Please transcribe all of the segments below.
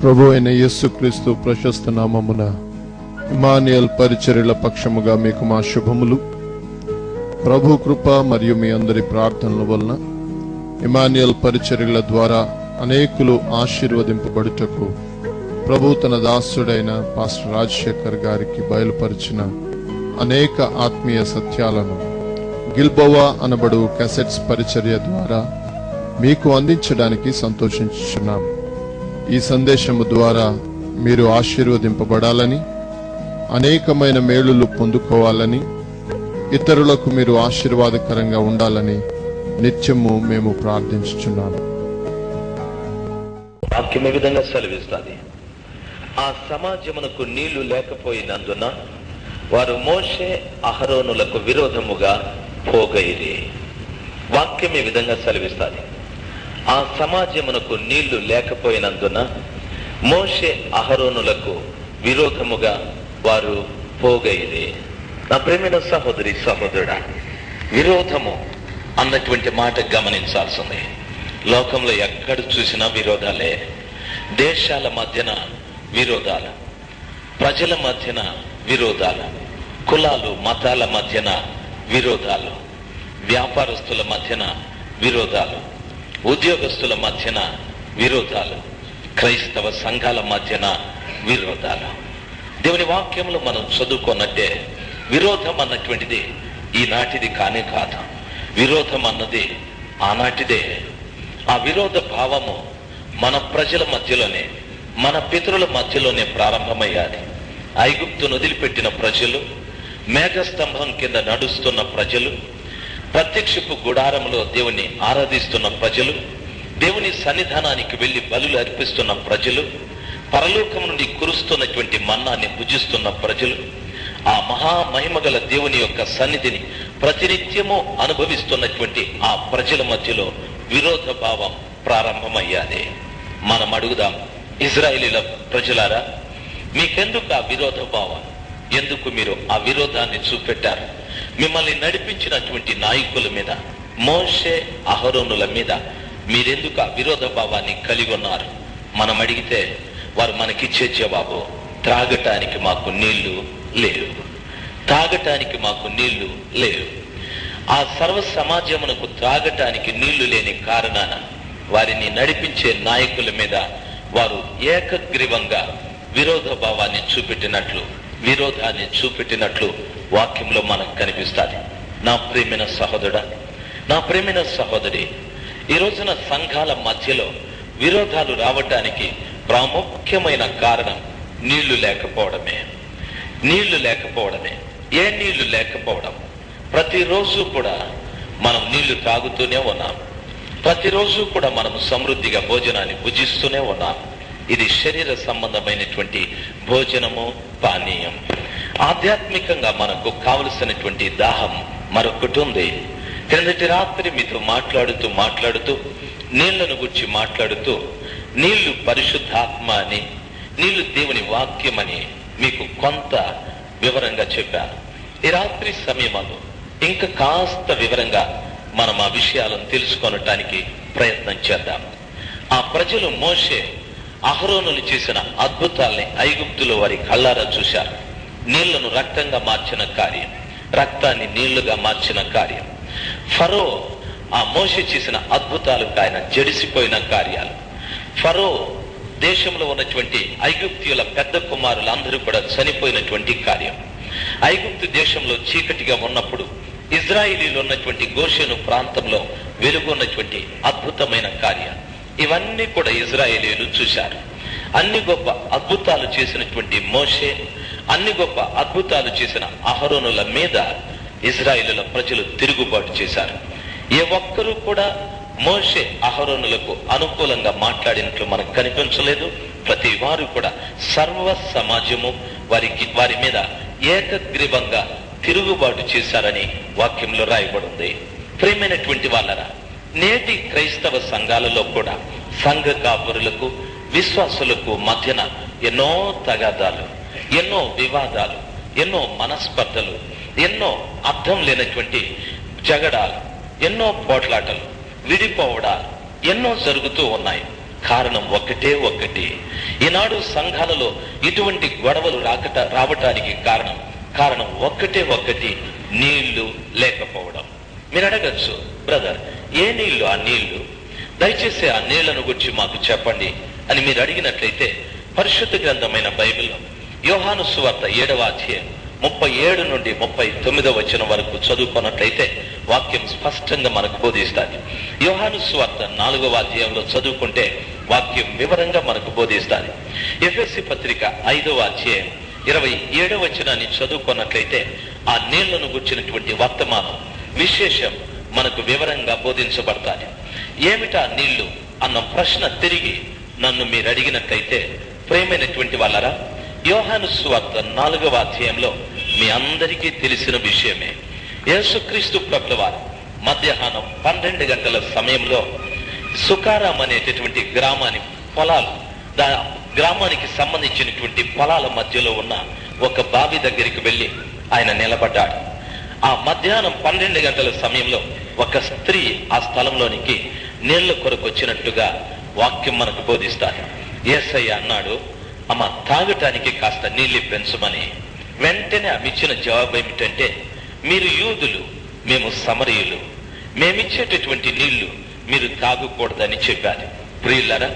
ప్రభు అయిన యేసుక్రీస్తు ప్రశస్త నామమున ఇమ్మానుయేల్ పరిచర్యల పక్షముగా మీకు మా శుభములు. ప్రభు కృప మరియు మీ అందరి ప్రార్థనల వలన ఇమ్మానుయేల్ పరిచర్యల ద్వారా అనేకులు ఆశీర్వదింపబడుటకు ప్రభు తన దాసుడైన పాస్టర్ రాజశేఖర్ గారికి బయలుపరిచిన అనేక ఆత్మీయ సత్యాలను గిల్బోవా అనబడు క్యాసెట్స్ పరిచర్య ద్వారా మీకు అందించడానికి సంతోషించుచున్నాం. ఈ సందేశము ద్వారా మీరు ఆశీర్వదింపబడాలని, అనేకమైన మేలులు పొందుకోవాలని, ఇతరులకు మీరు ఆశీర్వాదకరంగా ఉండాలని నిత్యము మేము ప్రార్థించుచున్నాము. వాక్యం ఈ విధంగా సెలవిస్తుంది. ఆ సమాజమునకు నీళ్లు లేకపోయినందున వారు మోషే అహరోనులకు విరోధముగా పోగైరి. వాక్యం ఈ విధంగా సెలవిస్తుంది. ఆ సమాజమునకు నీళ్లు లేకపోయినందున మోషే అహరోనులకు విరోధముగా వారు పోగైరి. నా ప్రేమైన సహోదరి సహోదరుడా, విరోధము అన్నటువంటి మాట గమనించాల్సింది. లోకంలో ఎక్కడ చూసినా విరోధాలే. దేశాల మధ్యన విరోధాలు, ప్రజల మధ్యన విరోధాలు, కులాలు మతాల మధ్యన విరోధాలు, వ్యాపారస్తుల మధ్యన విరోధాలు, ఉద్యోగస్తుల మధ్యన విరోధాలు, క్రైస్తవ సంఘాల మధ్యన విరోధాలు. దేవుని వాక్యంలో మనం చదువుకున్నట్టే విరోధం అన్నటువంటిది ఈనాటిది కానే కాదు. విరోధం అన్నది ఆనాటిదే. ఆ విరోధ భావము మన ప్రజల మధ్యలోనే, మన పితరుల మధ్యలోనే ప్రారంభమయ్యాది. ఐగుప్తును వదిలిపెట్టిన ప్రజలు, మేఘస్తంభం కింద నడుస్తున్న ప్రజలు, ప్రత్యక్షపు గుడారంలో దేవుని ఆరాధిస్తున్న ప్రజలు, దేవుని సన్నిధానానికి వెళ్లి బలులు అర్పిస్తున్న ప్రజలు, పరలోకం నుండి కురుస్తున్నటువంటి మన్నాన్ని భుజిస్తున్న ప్రజలు, ఆ మహామహిమగల దేవుని యొక్క సన్నిధిని ప్రతినిత్యము అనుభవిస్తున్నటువంటి ఆ ప్రజల మధ్యలో విరోధ భావం ప్రారంభమయ్యాది. మనం అడుగుదాం, ఇజ్రాయేలీల ప్రజలారా, మీకెందుకు ఆ విరోధ భావం? ఎందుకు మీరు ఆ విరోధాన్ని చూపెట్టారు? మిమ్మల్ని నడిపించినటువంటి నాయకుల మీద, మోషే అహరోనుల మీద మీరెందుకు ఆ విరోధ భావాన్ని కలిగి ఉన్నారు? మనం అడిగితే వారు మనకిచ్చే జవాబు, త్రాగటానికి మాకు నీళ్లు లేవు, తాగటానికి మాకు నీళ్లు లేవు. ఆ సర్వ సమాజమునకు త్రాగటానికి నీళ్లు లేని కారణాన వారిని నడిపించే నాయకుల మీద వారు ఏకగ్రీవంగా విరోధ భావాన్ని చూపెట్టినట్లు, విరోధాన్ని చూపెట్టినట్లు వాక్యంలో మనకు కనిపిస్తుంది. నా ప్రియమైన సహోదరుడా, నా ప్రియమైన సహోదరి, ఈ రోజున సంఘాల మధ్యలో విరోధాలు రావటానికి ప్రాముఖ్యమైన కారణం నీళ్లు లేకపోవడమే. నీళ్లు లేకపోవడమే. ఏ నీళ్లు లేకపోవడం? ప్రతిరోజు కూడా మనం నీళ్లు తాగుతూనే ఉన్నాం. ప్రతిరోజు కూడా మనం సమృద్ధిగా భోజనాన్ని భుజిస్తూనే ఉన్నాం. ఇది శరీర సంబంధమైనటువంటి భోజనము, పానీయం. ఆధ్యాత్మికంగా మనకు కావలసినటువంటి దాహం మరొకటి ఉంది. క్రిందటి రాత్రి మీతో మాట్లాడుతూ నీళ్లను గురించి మాట్లాడుతూ, నీళ్లు పరిశుద్ధాత్మ అని, నీళ్లు దేవుని వాక్యం అని మీకు కొంత వివరంగా చెప్పాను. ఈ రాత్రి సమయంలో ఇంకా కాస్త వివరంగా మనం ఆ విషయాలను తెలుసుకొనటానికి ప్రయత్నం చేద్దాం. ఆ ప్రజలు మోషే అహరోనులు చేసిన అద్భుతాల్ని ఐగుప్తులో వారి కళ్ళారా చూశారు. నీళ్లను రక్తంగా మార్చిన కార్యం, రక్తాన్ని నీళ్లుగా మార్చిన కార్యం, ఫరో ఆ మోషే చేసిన అద్భుతాలకు ఆయన జడిసిపోయిన కార్యాలు, ఫరో దేశంలో ఉన్నటువంటి ఐగుప్తీయుల పెద్ద కుమారులందరూ కూడా చనిపోయినటువంటి కార్యం, ఐగుప్తు దేశంలో చీకటిగా ఉన్నప్పుడు ఇజ్రాయిలీలు ఉన్నటువంటి గోషెను ప్రాంతంలో వెలుగున్నటువంటి అద్భుతమైన కార్యాలు, ఇవన్నీ కూడా ఇజ్రాయేలీలు చూశారు. అన్ని గొప్ప అద్భుతాలు చేసినటువంటి మోషే, అన్ని గొప్ప అద్భుతాలు చేసిన అహరోనుల మీద ఇజ్రాయేలుల ప్రజలు తిరుగుబాటు చేశారు. ఏ ఒక్కరూ కూడా మోషే అహరోనులకు అనుకూలంగా మాట్లాడినట్లు మనకు కనిపించలేదు. ప్రతి వారు కూడా సర్వ సమాజము వారి మీద ఏకగ్రీవంగా తిరుగుబాటు చేశారని వాక్యంలో రాయబడింది. ప్రియమైనటువంటి వాళ్ళరా, నేటి క్రైస్తవ సంఘాలలో కూడా సంఘ కాపురులకు, విశ్వాసులకు మధ్యన ఎన్నో తగాదాలు, ఎన్నో వివాదాలు, ఎన్నో మనస్పర్ధలు, ఎన్నో అర్థం లేనటువంటి జగడాలు, ఎన్నో పోట్లాటలు, విడిపోవడాలు ఎన్నో జరుగుతూ ఉన్నాయి. కారణం ఒక్కటే ఒక్కటి. ఈనాడు సంఘాలలో ఇటువంటి గొడవలు రావటానికి కారణం ఒక్కటే ఒక్కటి, నీళ్లు లేకపోవడం. మీరు అడగచ్చు, బ్రదర్ ఏ నీళ్లు? ఆ నీళ్లు దయచేసి ఆ నీళ్లను గురించి మాకు చెప్పండి అని మీరు అడిగినట్లయితే, పరిశుద్ధ గ్రంథమైన బైబిల్లో యోహాను సువార్త 7వ అధ్యాయం 37 నుండి 39వ వచనం వరకు చదువుకున్నట్లయితే వాక్యం స్పష్టంగా మనకు బోధిస్తుంది. యోహాను సువార్త 4వ అధ్యాయంలో చదువుకుంటే వాక్యం వివరంగా మనకు బోధిస్తుంది. ఎఫెసీ పత్రిక 5వ అధ్యాయం 27వ వచనాన్ని చదువుకున్నట్లయితే ఆ నీళ్లను గుర్చినటువంటి వర్తమానం విశేషం మనకు వివరంగా బోధించబడతాయి. ఏమిటా నీళ్లు అన్న ప్రశ్న తిరిగి నన్ను మీరు అడిగినట్లయితే, ప్రేమైనటువంటి వాళ్ళరా, యోహాను సువార్త 4వ అధ్యాయంలో మీ అందరికీ తెలిసిన విషయమే. యేసుక్రీస్తు ప్రభుల వారు మధ్యాహ్నం 12 గంటల సమయంలో సుకారాం అనేటటువంటి గ్రామానికి సంబంధించినటువంటి పొలాల మధ్యలో ఉన్న ఒక బావి దగ్గరికి వెళ్ళి ఆయన నిలబడ్డాడు. ఆ మధ్యాహ్నం 12 గంటల సమయంలో ఒక స్త్రీ ఆ స్థలంలోనికి నీళ్ల కొరకు వచ్చినట్టుగా వాక్యం మనకు బోధిస్తారు. యేసయ్య అన్నాడు, అమ్మ తాగటానికి కాస్త నీళ్లు పెంచమని. వెంటనే ఆమె ఇచ్చిన జవాబు ఏమిటంటే, మీరు యూదులు, మేము సమరయులు, మేమిచ్చేటటువంటి నీళ్లు మీరు తాగకూడదని చెప్పారు. ప్రియులారా,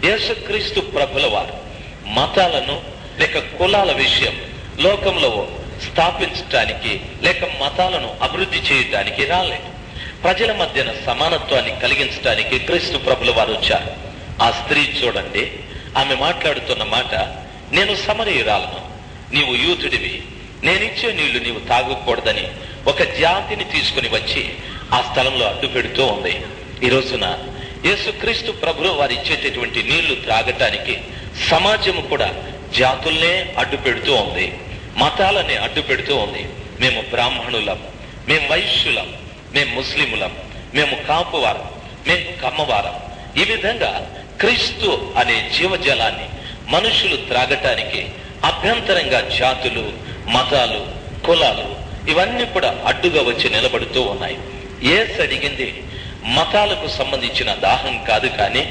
యేసుక్రీస్తు ప్రభుల వారు మతాలను లేక కులాల విషయం లోకంలో స్థాపించటానికి లేక మతాలను అభివృద్ధి చేయటానికి రాలేదు. ప్రజల మధ్యన సమానత్వాన్ని కలిగించడానికి క్రీస్తు ప్రభుల వారు వచ్చారు. ఆ స్త్రీ చూడండి, ఆమె మాట్లాడుతున్న మాట, నేను సమరయురాలను, నీవు యూదుడివి, నేనిచ్చే నీళ్లు నీవు తాగకూడదని ఒక జాతిని తీసుకుని వచ్చి ఆ స్థలంలో అడ్డు పెడుతూ ఉంది. ఈ రోజున యేసుక్రీస్తు ప్రభులు వారు ఇచ్చేటటువంటి నీళ్లు త్రాగటానికి సమాజం కూడా జాతుల్నే అడ్డు పెడుతూ ఉంది, మతాలనే అడ్డు పెడుతూ ఉంది. మేము బ్రాహ్మణులం, మేము వైశ్యులం, మేము ముస్లిములం, మేము కాపువారం, మేము కమ్మవారం. ఈ విధంగా క్రీస్తు అనే జీవజలాన్ని మనుషులు త్రాగటానికి అభ్యంతరంగా జాతులు, మతాలు, కులాలు ఇవన్నీ కూడా అడ్డుగా వచ్చి నిలబడుతూ ఉన్నాయి. యేసు అడిగింది మతాలకు సంబంధించిన దాహం కాదు, కానీ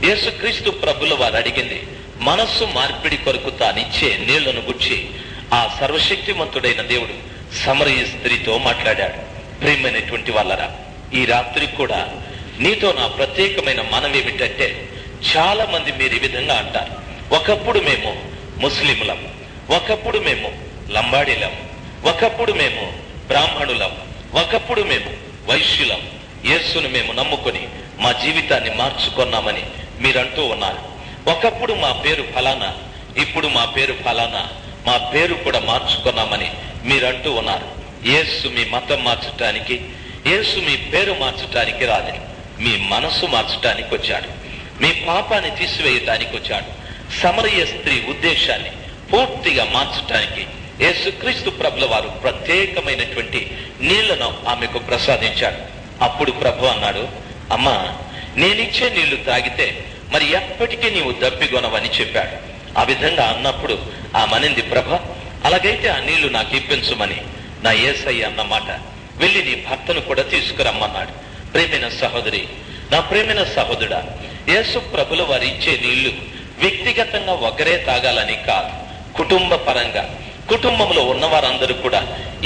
యేసుక్రీస్తు ప్రభుల వారు అడిగింది మనస్సు మార్పిడి కొరకు తానిచ్చే నీళ్లను గుర్చి ఆ సర్వశక్తిమంతుడైన దేవుడు సమరయ స్త్రీతో మాట్లాడాడు. ప్రియమైనటువంటి వాళ్ళరా, ఈ రాత్రి కూడా నీతో నా ప్రత్యేకమైన మనవి ఏమిటంటే, చాలా మంది మీరు ఈ విధంగా అంటారు, ఒకప్పుడు మేము ముస్లింలం, ఒకప్పుడు మేము లంబాడీలం, ఒకప్పుడు మేము బ్రాహ్మణులం, ఒకప్పుడు మేము వైశ్యులం, యేసును మేము నమ్ముకొని మా జీవితాన్ని మార్చుకున్నామని మీరంటూ ఉన్నారు. ఒకప్పుడు మా పేరు ఫలానా, ఇప్పుడు మా పేరు ఫలానా, మా పేరు కూడా మార్చుకున్నామని మీరంటూ ఉన్నారు. యేసు మీ మతం మార్చటానికి, యేసు మీ పేరు మార్చటానికి రాలేదు, మీ మనసు మార్చటానికి వచ్చాడు, మీ పాపాన్ని తీసివేయటానికి వచ్చాడు. సమరయ స్త్రీ ఉద్దేశాన్ని పూర్తిగా మార్చటానికి యేసుక్రీస్తు ప్రభుల వారు ప్రత్యేకమైనటువంటి నీళ్లను ఆమెకు ప్రసాదించాడు. అప్పుడు ప్రభు అన్నాడు, అమ్మా నేనిచ్చే నీళ్లు తాగితే మరి ఎప్పటికీ నీవు దప్పిగొనవని చెప్పాడు. ఆ విధంగా అన్నప్పుడు ఆమెనింది, ప్రభ అలాగైతే ఆ నీళ్లు నాకు ఇప్పించమని. నా యేసయ్య అన్నమాట, వెళ్ళి నీ భర్తను కూడా తీసుకురమ్మన్నాడు. ప్రేమైన సహోదరి, నా ప్రేమైన సహోదరుడా, యేసు ప్రభుల వారు ఇచ్చే నీళ్లు వ్యక్తిగతంగా ఒకరే తాగాలని కాదు, కుటుంబ పరంగా కుటుంబంలో ఉన్నవారందరూ కూడా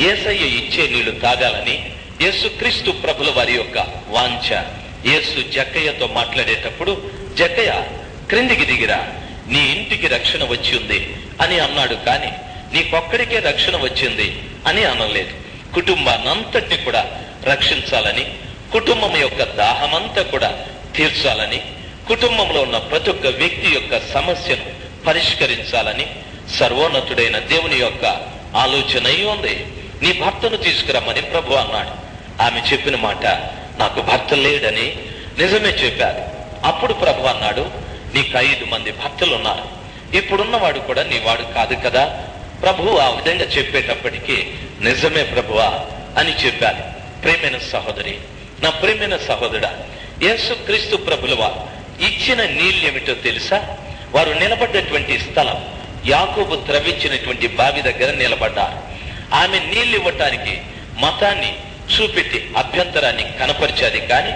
యేసయ్య ఇచ్చే నీళ్లు తాగాలని యేసుక్రీస్తు ప్రభుల వారి యొక్క వాంఛ. యేసు జక్కయ్యతో మాట్లాడేటప్పుడు, జక్కయ్య క్రిందికి దిగిరా, నీ ఇంటికి రక్షణ వచ్చి ఉంది అని అన్నాడు, కానీ నీకొక్కడికే రక్షణ వచ్చింది అని అనలేదు. కుటుంబాన్నంతటిని కూడా రక్షించాలని, కుటుంబం యొక్క దాహమంతా కూడా తీర్చాలని, కుటుంబంలో ఉన్న ప్రతి ఒక్క వ్యక్తి యొక్క సమస్యను పరిష్కరించాలని సర్వోన్నతుడైన దేవుని యొక్క ఆలోచన ఉంది. నీ భర్తను తీసుకురమ్మని ప్రభు అన్నాడు. ఆమె చెప్పిన మాట, నాకు భర్త లేడని నిజమే చెప్పారు. అప్పుడు ప్రభు అన్నాడు, నీకు 5 మంది భర్తలు ఉన్నారు, ఇప్పుడున్నవాడు కూడా నీ వాడు కాదు కదా. ప్రభు ఆ విధంగా చెప్పేటప్పటికీ నిజమే ప్రభువా అని చెప్పారు. ప్రేమైన సహోదరి, నా ప్రేమైన సహోదరుడా, యేసుక్రీస్తు ప్రభుల వారు ఇచ్చిన నీళ్ళు ఏమిటో తెలుసా? వారు నిలబడ్డటువంటి స్థలం యాకోబు త్రవ్వించినటువంటి బావి దగ్గర నిలబడ్డారు. ఆమె నీళ్ళు ఇవ్వటానికి మతాన్ని చూపెట్టి అభ్యంతరాన్ని కనపరిచేది, కానీ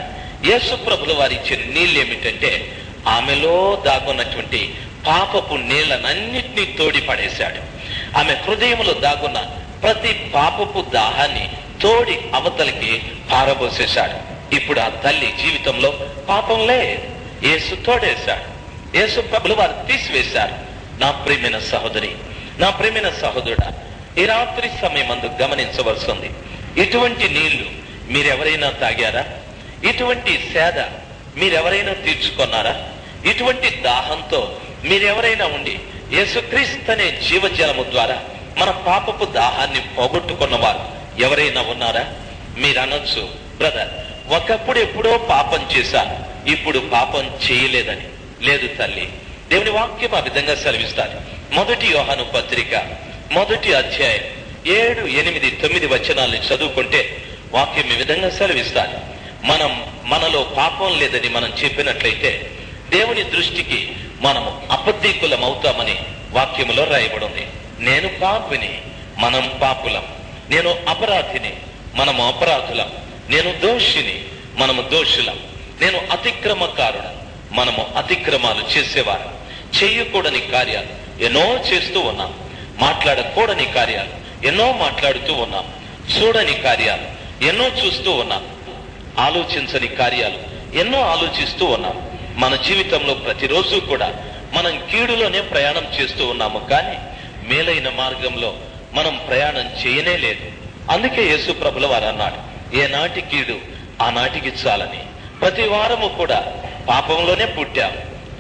యేసు ప్రభుల వారు ఇచ్చిన నీళ్ళు ఏమిటంటే ఆమెలో దాగున్నటువంటి పాపపు నీళ్లనన్నిటినీ తోడి పడేశాడు. ఆమె హృదయంలో దాగున్న ప్రతి పాపపు దాహాన్ని తోడి అవతలికి పారబోసేశాడు. ఇప్పుడు ఆ తల్లి జీవితంలో పాపం లేదు, యేసు తోడేశాడు. యేసు ప్రభులు వారు తీసివేశారు. నా ప్రియమైన సహోదరి, నా ప్రియమైన సహోదరుడా, ఈ రాత్రి సమయమందు గమనించవలసింది, ఇటువంటి నీళ్లు మీరెవరైనా తాగారా? ఇటువంటి సేద మీరెవరైనా తీర్చుకున్నారా? ఇటువంటి దాహంతో మీరెవరైనా ఉండి యేసుక్రీస్తు అనే జీవజలము ద్వారా మన పాపపు దాహాన్ని పోగొట్టుకున్నవారు ఎవరైనా ఉన్నారా? మీరు అనొచ్చు, బ్రదర్, ఒకప్పుడు ఎప్పుడో పాపం చేశాను, ఇప్పుడు పాపం చేయలేదని. లేదు తల్లి, దేవుని వాక్యం ఆ విధంగా సెలవిస్తారు. 1 యోహాను పత్రిక 1వ అధ్యాయం 7, 8, 9 వచనాలను చదువుకుంటే వాక్యం ఈ విధంగా సెలవిస్తారు. మనలో పాపం లేదని మనం చెప్పినట్లయితే దేవుని దృష్టికి మనము అబద్ధీకులం అవుతామని వాక్యములో రాయబడి ఉంది. నేను పాపిని, మనం పాపులం. నేను అపరాధిని, మనము అపరాధులం. నేను దోషిని, మనము దోషులం. నేను అతిక్రమకారుడు, మనము అతిక్రమాలు చేసేవారు. చేయకూడని కార్యాలు ఎన్నో చేస్తూ ఉన్నాం, మాట్లాడకూడని కార్యాలు ఎన్నో మాట్లాడుతూ ఉన్నాం, చూడని కార్యాలు ఎన్నో చూస్తూ ఉన్నాం, ఆలోచించని కార్యాలు ఎన్నో ఆలోచిస్తూ ఉన్నాం. మన జీవితంలో ప్రతిరోజు కూడా మనం కీడులోనే ప్రయాణం చేస్తూ ఉన్నాము, కానీ మేలైన మార్గంలో మనం ప్రయాణం చేయనే లేదు. అందుకే యేసు ప్రభుల వారు అన్నాడు, ఏ నాటి కీడు ఆ నాటికి చాలని. ప్రతి వారము కూడా పాపంలోనే పుట్టాం,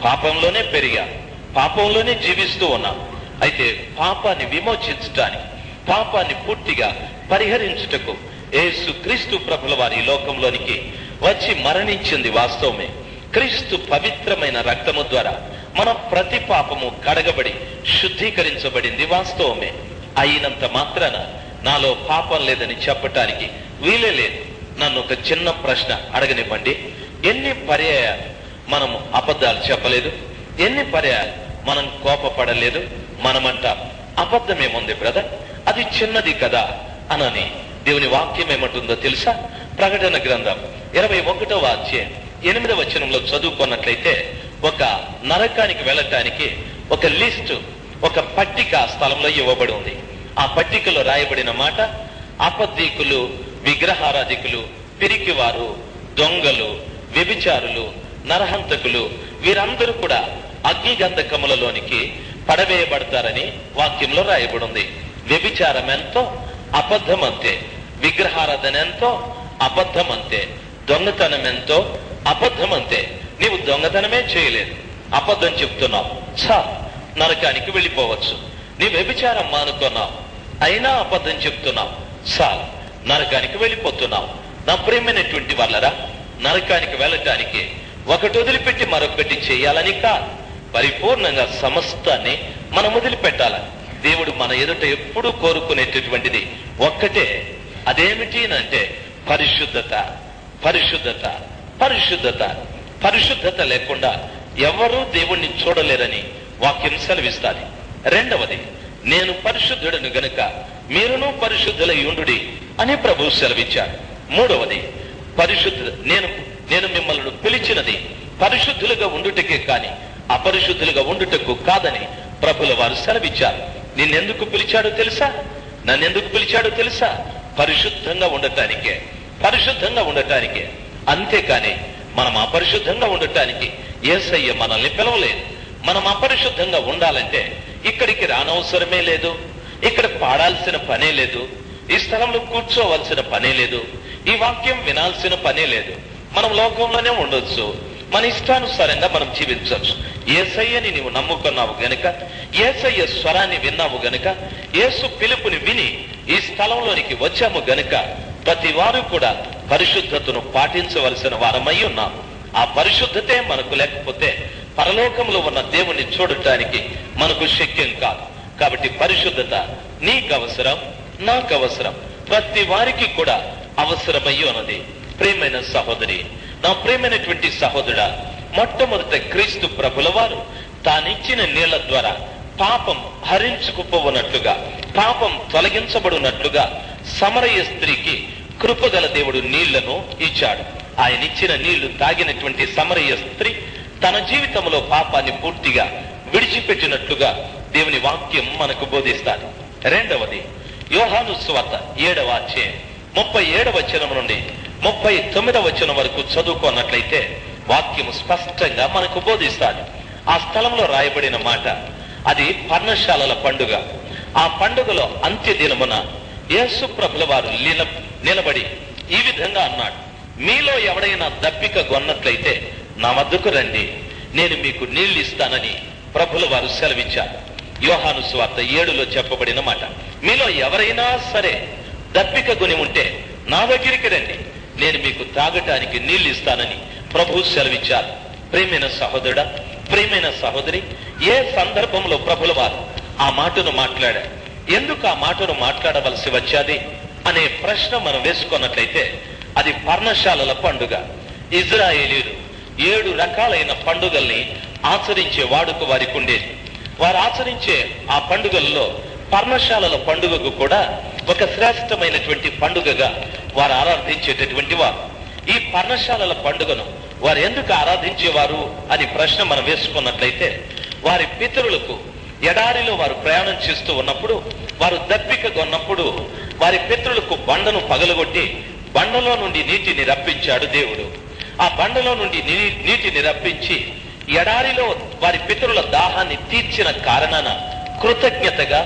పాపంలోనే పెరిగాం, పాపంలోనే జీవిస్తూ ఉన్నాం. అయితే పాపాన్ని విమోచించటానికి, పాపాన్ని పూర్తిగా పరిహరించుటకు యేసు క్రీస్తు ప్రభుల వారి లోకంలోనికి వచ్చి మరణించింది వాస్తవమే. క్రీస్తు పవిత్రమైన రక్తము ద్వారా మన ప్రతి పాపము కడగబడి శుద్ధీకరించబడింది వాస్తవమే. అయినంత మాత్రాన నాలో పాపం లేదని చెప్పటానికి వీలే లేదు. నన్ను ఒక చిన్న ప్రశ్న అడగనివ్వండి. ఎన్ని పర్యాయాలు మనము అబద్ధాలు చెప్పలేదు? ఎన్ని పర్యాయాలు మనం కోపపడలేదు? మనమంటాం అబద్ధమేముంది బ్రదర్, అది చిన్నది కదా అనని. దేవుని వాక్యం ఏమంటుందో తెలుసా? ప్రకటన గ్రంథం 21వ అధ్యాయం 8వ వచనంలో చదువుకున్నట్లయితే ఒక నరకానికి వెళ్ళటానికి ఒక లిస్టు, ఒక పట్టిక స్థలంలో ఇవ్వబడి ఉంది. ఆ పట్టికలో రాయబడిన మాట, అబద్ధీకులు, విగ్రహారాధికులు, పిరికివారు, దొంగలు, వ్యభిచారులు, నరహంతకులు వీరందరూ కూడా అగ్నిగంధకములలోనికి పడవేయబడతారని వాక్యంలో రాయబడి ఉంది. వ్యభిచారం ఎంతో అబద్ధం అంతే, విగ్రహారాధన ఎంతో అబద్ధం అంతే, దొంగతనం ఎంతో అబద్ధం అంతే. నీవు దొంగతనమే చేయలేదు, అబద్ధం చెప్తున్నావు, చాలు నరకానికి వెళ్ళిపోవచ్చు. నీ వ్యభిచారం మానుకున్నావు, అయినా అబద్ధం చెప్తున్నావు, చాలు నరకానికి వెళ్ళిపోతున్నావు. నా ప్రియమైనటువంటి వాళ్ళరా, నరకానికి వెళ్ళటానికి ఒకటి వదిలిపెట్టి మరొకటి చేయాలని కాదు, పరిపూర్ణంగా సమస్తాన్ని మనం వదిలిపెట్టాలని దేవుడు మన ఎదుట ఎప్పుడూ కోరుకునేటటువంటిది ఒక్కటే. అదేమిటి అంటే పరిశుద్ధత. పరిశుద్ధత, పరిశుద్ధత, పరిశుద్ధత లేకుండా ఎవరూ దేవుణ్ణి చూడలేరని వాక్యం సెలవిస్తాది. రెండవది, నేను పరిశుద్ధుడను గనుక మీరును పరిశుద్ధులై ఉండుడి అని ప్రభువు సెలవిచ్చాడు. మూడవది, నేను మిమ్మల్ని పిలిచినది పరిశుద్ధులుగా ఉండుటకే కాని అపరిశుద్ధులుగా ఉండుటకు కాదని ప్రభుల వారు సెలవిచ్చారు. నిన్నెందుకు పిలిచాడో తెలుసా? నన్నెందుకు పిలిచాడో తెలుసా? పరిశుద్ధంగా ఉండటానికే, పరిశుద్ధంగా ఉండటానికే. అంతేకాని మనం అపరిశుద్ధంగా ఉండటానికి యేసయ్య మనల్ని పిలవలేదు. మనం అపరిశుద్ధంగా ఉండాలంటే ఇక్కడికి రానవసరమే లేదు, ఇక్కడ పాడాల్సిన పనే లేదు, ఈ స్థలంలో కూర్చోవలసిన పనే లేదు, ఈ వాక్యం వినాల్సిన పనే లేదు. మనం లోకంలోనే ఉండొచ్చు, మన ఇష్టానుసారంగా మనం జీవించవచ్చు. యేసయ్యని నీవు నమ్ముకున్నావు గనుక, యేసయ్య స్వరాన్ని విన్నావు గనుక, యేసు పిలుపుని విని ఈ స్థలంలోనికి వచ్చాము గనుక ప్రతి వారు కూడా పరిశుద్ధతను పాటించవలసిన వారమై ఉన్నాము. ఆ పరిశుద్ధతే మనకు లేకపోతే పరలోకంలో ఉన్న దేవుణ్ణి చూడటానికి మనకు శక్యం కాదు. కాబట్టి పరిశుద్ధత నీకు అవసరం, నాకు అవసరం, ప్రతి వారికి కూడా అవసరమయ్యి ఉన్నది. ప్రియమైన సహోదరి, నా ప్రియమైనటువంటి సహోదరుడా, మొట్టమొదట క్రీస్తు ప్రభుల వారు తానిచ్చిన నీళ్ల ద్వారా పాపం హరించుకుపోవనట్లుగా, పాపం తొలగించబడినట్లుగా సమరయ స్త్రీకి కృపగల దేవుడు నీళ్లను ఇచ్చాడు. ఆయన ఇచ్చిన నీళ్లు తాగినటువంటి సమరయ స్త్రీ తన జీవితంలో పాపాన్ని పూర్తిగా విడిచిపెట్టినట్లుగా దేవుని వాక్యం మనకు బోధిస్తాడు. రెండవది, యోహాను సువార్త 7వ అధ్యాయం 37వ వచనం నుండి 39వ వచనం వరకు చదువుకున్నట్లయితే వాక్యము స్పష్టంగా మనకు బోధిస్తాడు. ఆ స్థలంలో రాయబడిన మాట, అది పర్ణశాలల పండుగ. ఆ పండుగలో అంత్య దినమున యేసు ప్రభుల వారు నిలబడి ఈ విధంగా అన్నాడు, మీలో ఎవడైనా దప్పిక గొన్నట్లయితే నా వద్దకు రండి, నేను మీకు నీళ్లు ఇస్తానని ప్రభుల వారు సెలవిచ్చారు. యోహాను సువార్త 7లో చెప్పబడిన మాట, మీలో ఎవరైనా సరే దప్పిక కొని ఉంటే నా దగ్గరికి రండి, నేను మీకు తాగటానికి నీళ్లు ఇస్తానని ప్రభు సెలవిచ్చారు. ప్రియమైన సహోదరుడా, ప్రియమైన సహోదరి, ఏ సందర్భంలో ప్రభుల వారు ఆ మాటను మాట్లాడారు, ఎందుకు ఆ మాటను మాట్లాడవలసి వచ్చాది అనే ప్రశ్న మనం వేసుకున్నట్లయితే అది పర్ణశాలల పండుగ. ఇజ్రాయేలీలు 7 రకాలైన పండుగల్ని ఆచరించే వాడుక వారికి ఉండేది. వారు ఆచరించే ఆ పండుగల్లో పర్ణశాలల పండుగకు కూడా ఒక శ్రేష్టమైనటువంటి పండుగగా వారు ఆరాధించేటటువంటి వారు. ఈ పర్ణశాలల పండుగను వారు ఎందుకు ఆరాధించేవారు అని ప్రశ్న మనం వేసుకున్నట్లయితే, వారి పితరులకు ఎడారిలో వారు ప్రయాణం చేస్తూ ఉన్నప్పుడు, వారు దప్పిక కొన్నప్పుడు వారి పితరులకు బండను పగలగొట్టి బండలో నుండి నీటిని రప్పించాడు దేవుడు. ఆ బండలో నుండి నీటిని రప్పించి ఎడారిలో వారి పితరుల దాహాన్ని తీర్చిన కారణాన కృతజ్ఞతగా,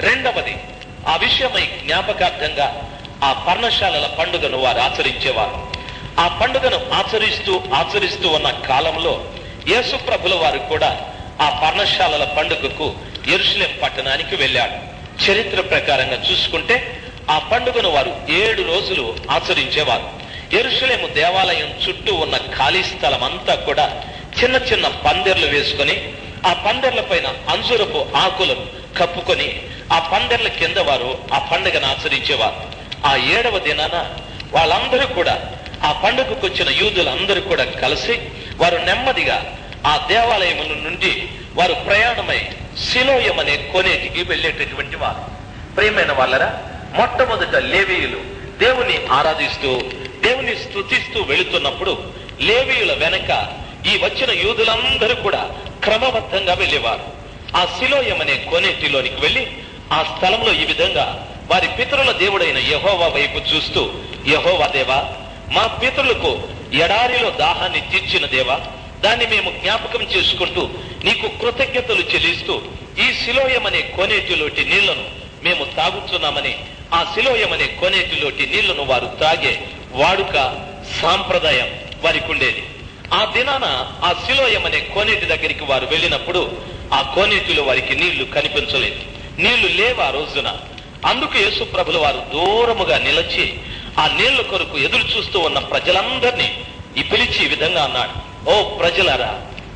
రెండవది ఆ విషయమై జ్ఞాపకార్థంగా ఆ పర్ణశాలల పండుగను వారు ఆచరించేవారు. ఆ పండుగను ఆచరిస్తూ ఉన్న కాలంలో యేసు ప్రభుల వారు కూడా ఆ పర్ణశాలల పండుగకు యెరూషలేం పట్టణానికి వెళ్ళాడు. చరిత్ర ప్రకారంగా చూసుకుంటే ఆ పండుగను వారు 7 రోజులు ఆచరించేవారు. యెరూషలేము దేవాలయం చుట్టూ ఉన్న ఖాళీ స్థలం అంతా కూడా చిన్న చిన్న పందిర్లు వేసుకొని, ఆ పందిర్ల పైన అంజురపు ఆకులను కప్పుకొని ఆ పందిర్ల కింద వారు ఆ పండుగను ఆచరించేవారు. ఆ 7వ దినాన వాళ్ళందరూ కూడా, ఆ పండుగకు వచ్చిన యూదులందరూ కూడా కలిసి వారు నెమ్మదిగా ఆ దేవాలయముల నుండి వారు ప్రయాణమై సిలోయం అనే కోనేటికి వెళ్ళేటటువంటి వారు. ప్రియమైన వాళ్ళరా, మొట్టమొదట లేవీయులు దేవుని ఆరాధిస్తూ దేవుని స్తుతిస్తూ వెళుతున్నప్పుడు లేవీయుల వెనక ఈ వచ్చిన యూదులందరూ కూడా క్రమబద్ధంగా వెళ్ళేవారు. ఆ సిలోయం అనే కోనేటిలోనికి వెళ్ళి ఆ స్థలంలో ఈ విధంగా వారి పితరుల దేవుడైన యెహోవా వైపు చూస్తూ, యెహోవా దేవా, మా పితరులకు ఎడారిలో దాహాన్ని తీర్చిన దేవా, దాన్ని మేము జ్ఞాపకం చేసుకుంటూ నీకు కృతజ్ఞతలు చెల్లిస్తూ ఈ సిలోయం అనే కోనేటిలోటి నీళ్లను మేము తాగుతున్నామని ఆ సిలోయం అనే కోనేటిలోటి నీళ్లను వారు త్రాగే వాడుక, సాంప్రదాయం వారికి ఉండేది. ఆ దినాన ఆ సిలోయం అనే కోనేటి దగ్గరికి వారు వెళ్ళినప్పుడు ఆ కోనేటిలో వారికి నీళ్లు కనిపించలేదు, నీళ్లు లేవు ఆ రోజున. అందుకు యేసు ప్రభుల వారు దూరముగా నిలిచి ఆ నీళ్ల కొరకు ఎదురు చూస్తూ ఉన్న ప్రజలందరినీ ఈ పిలిచి ఈ విధంగా అన్నాడు, ఓ ప్రజలారా,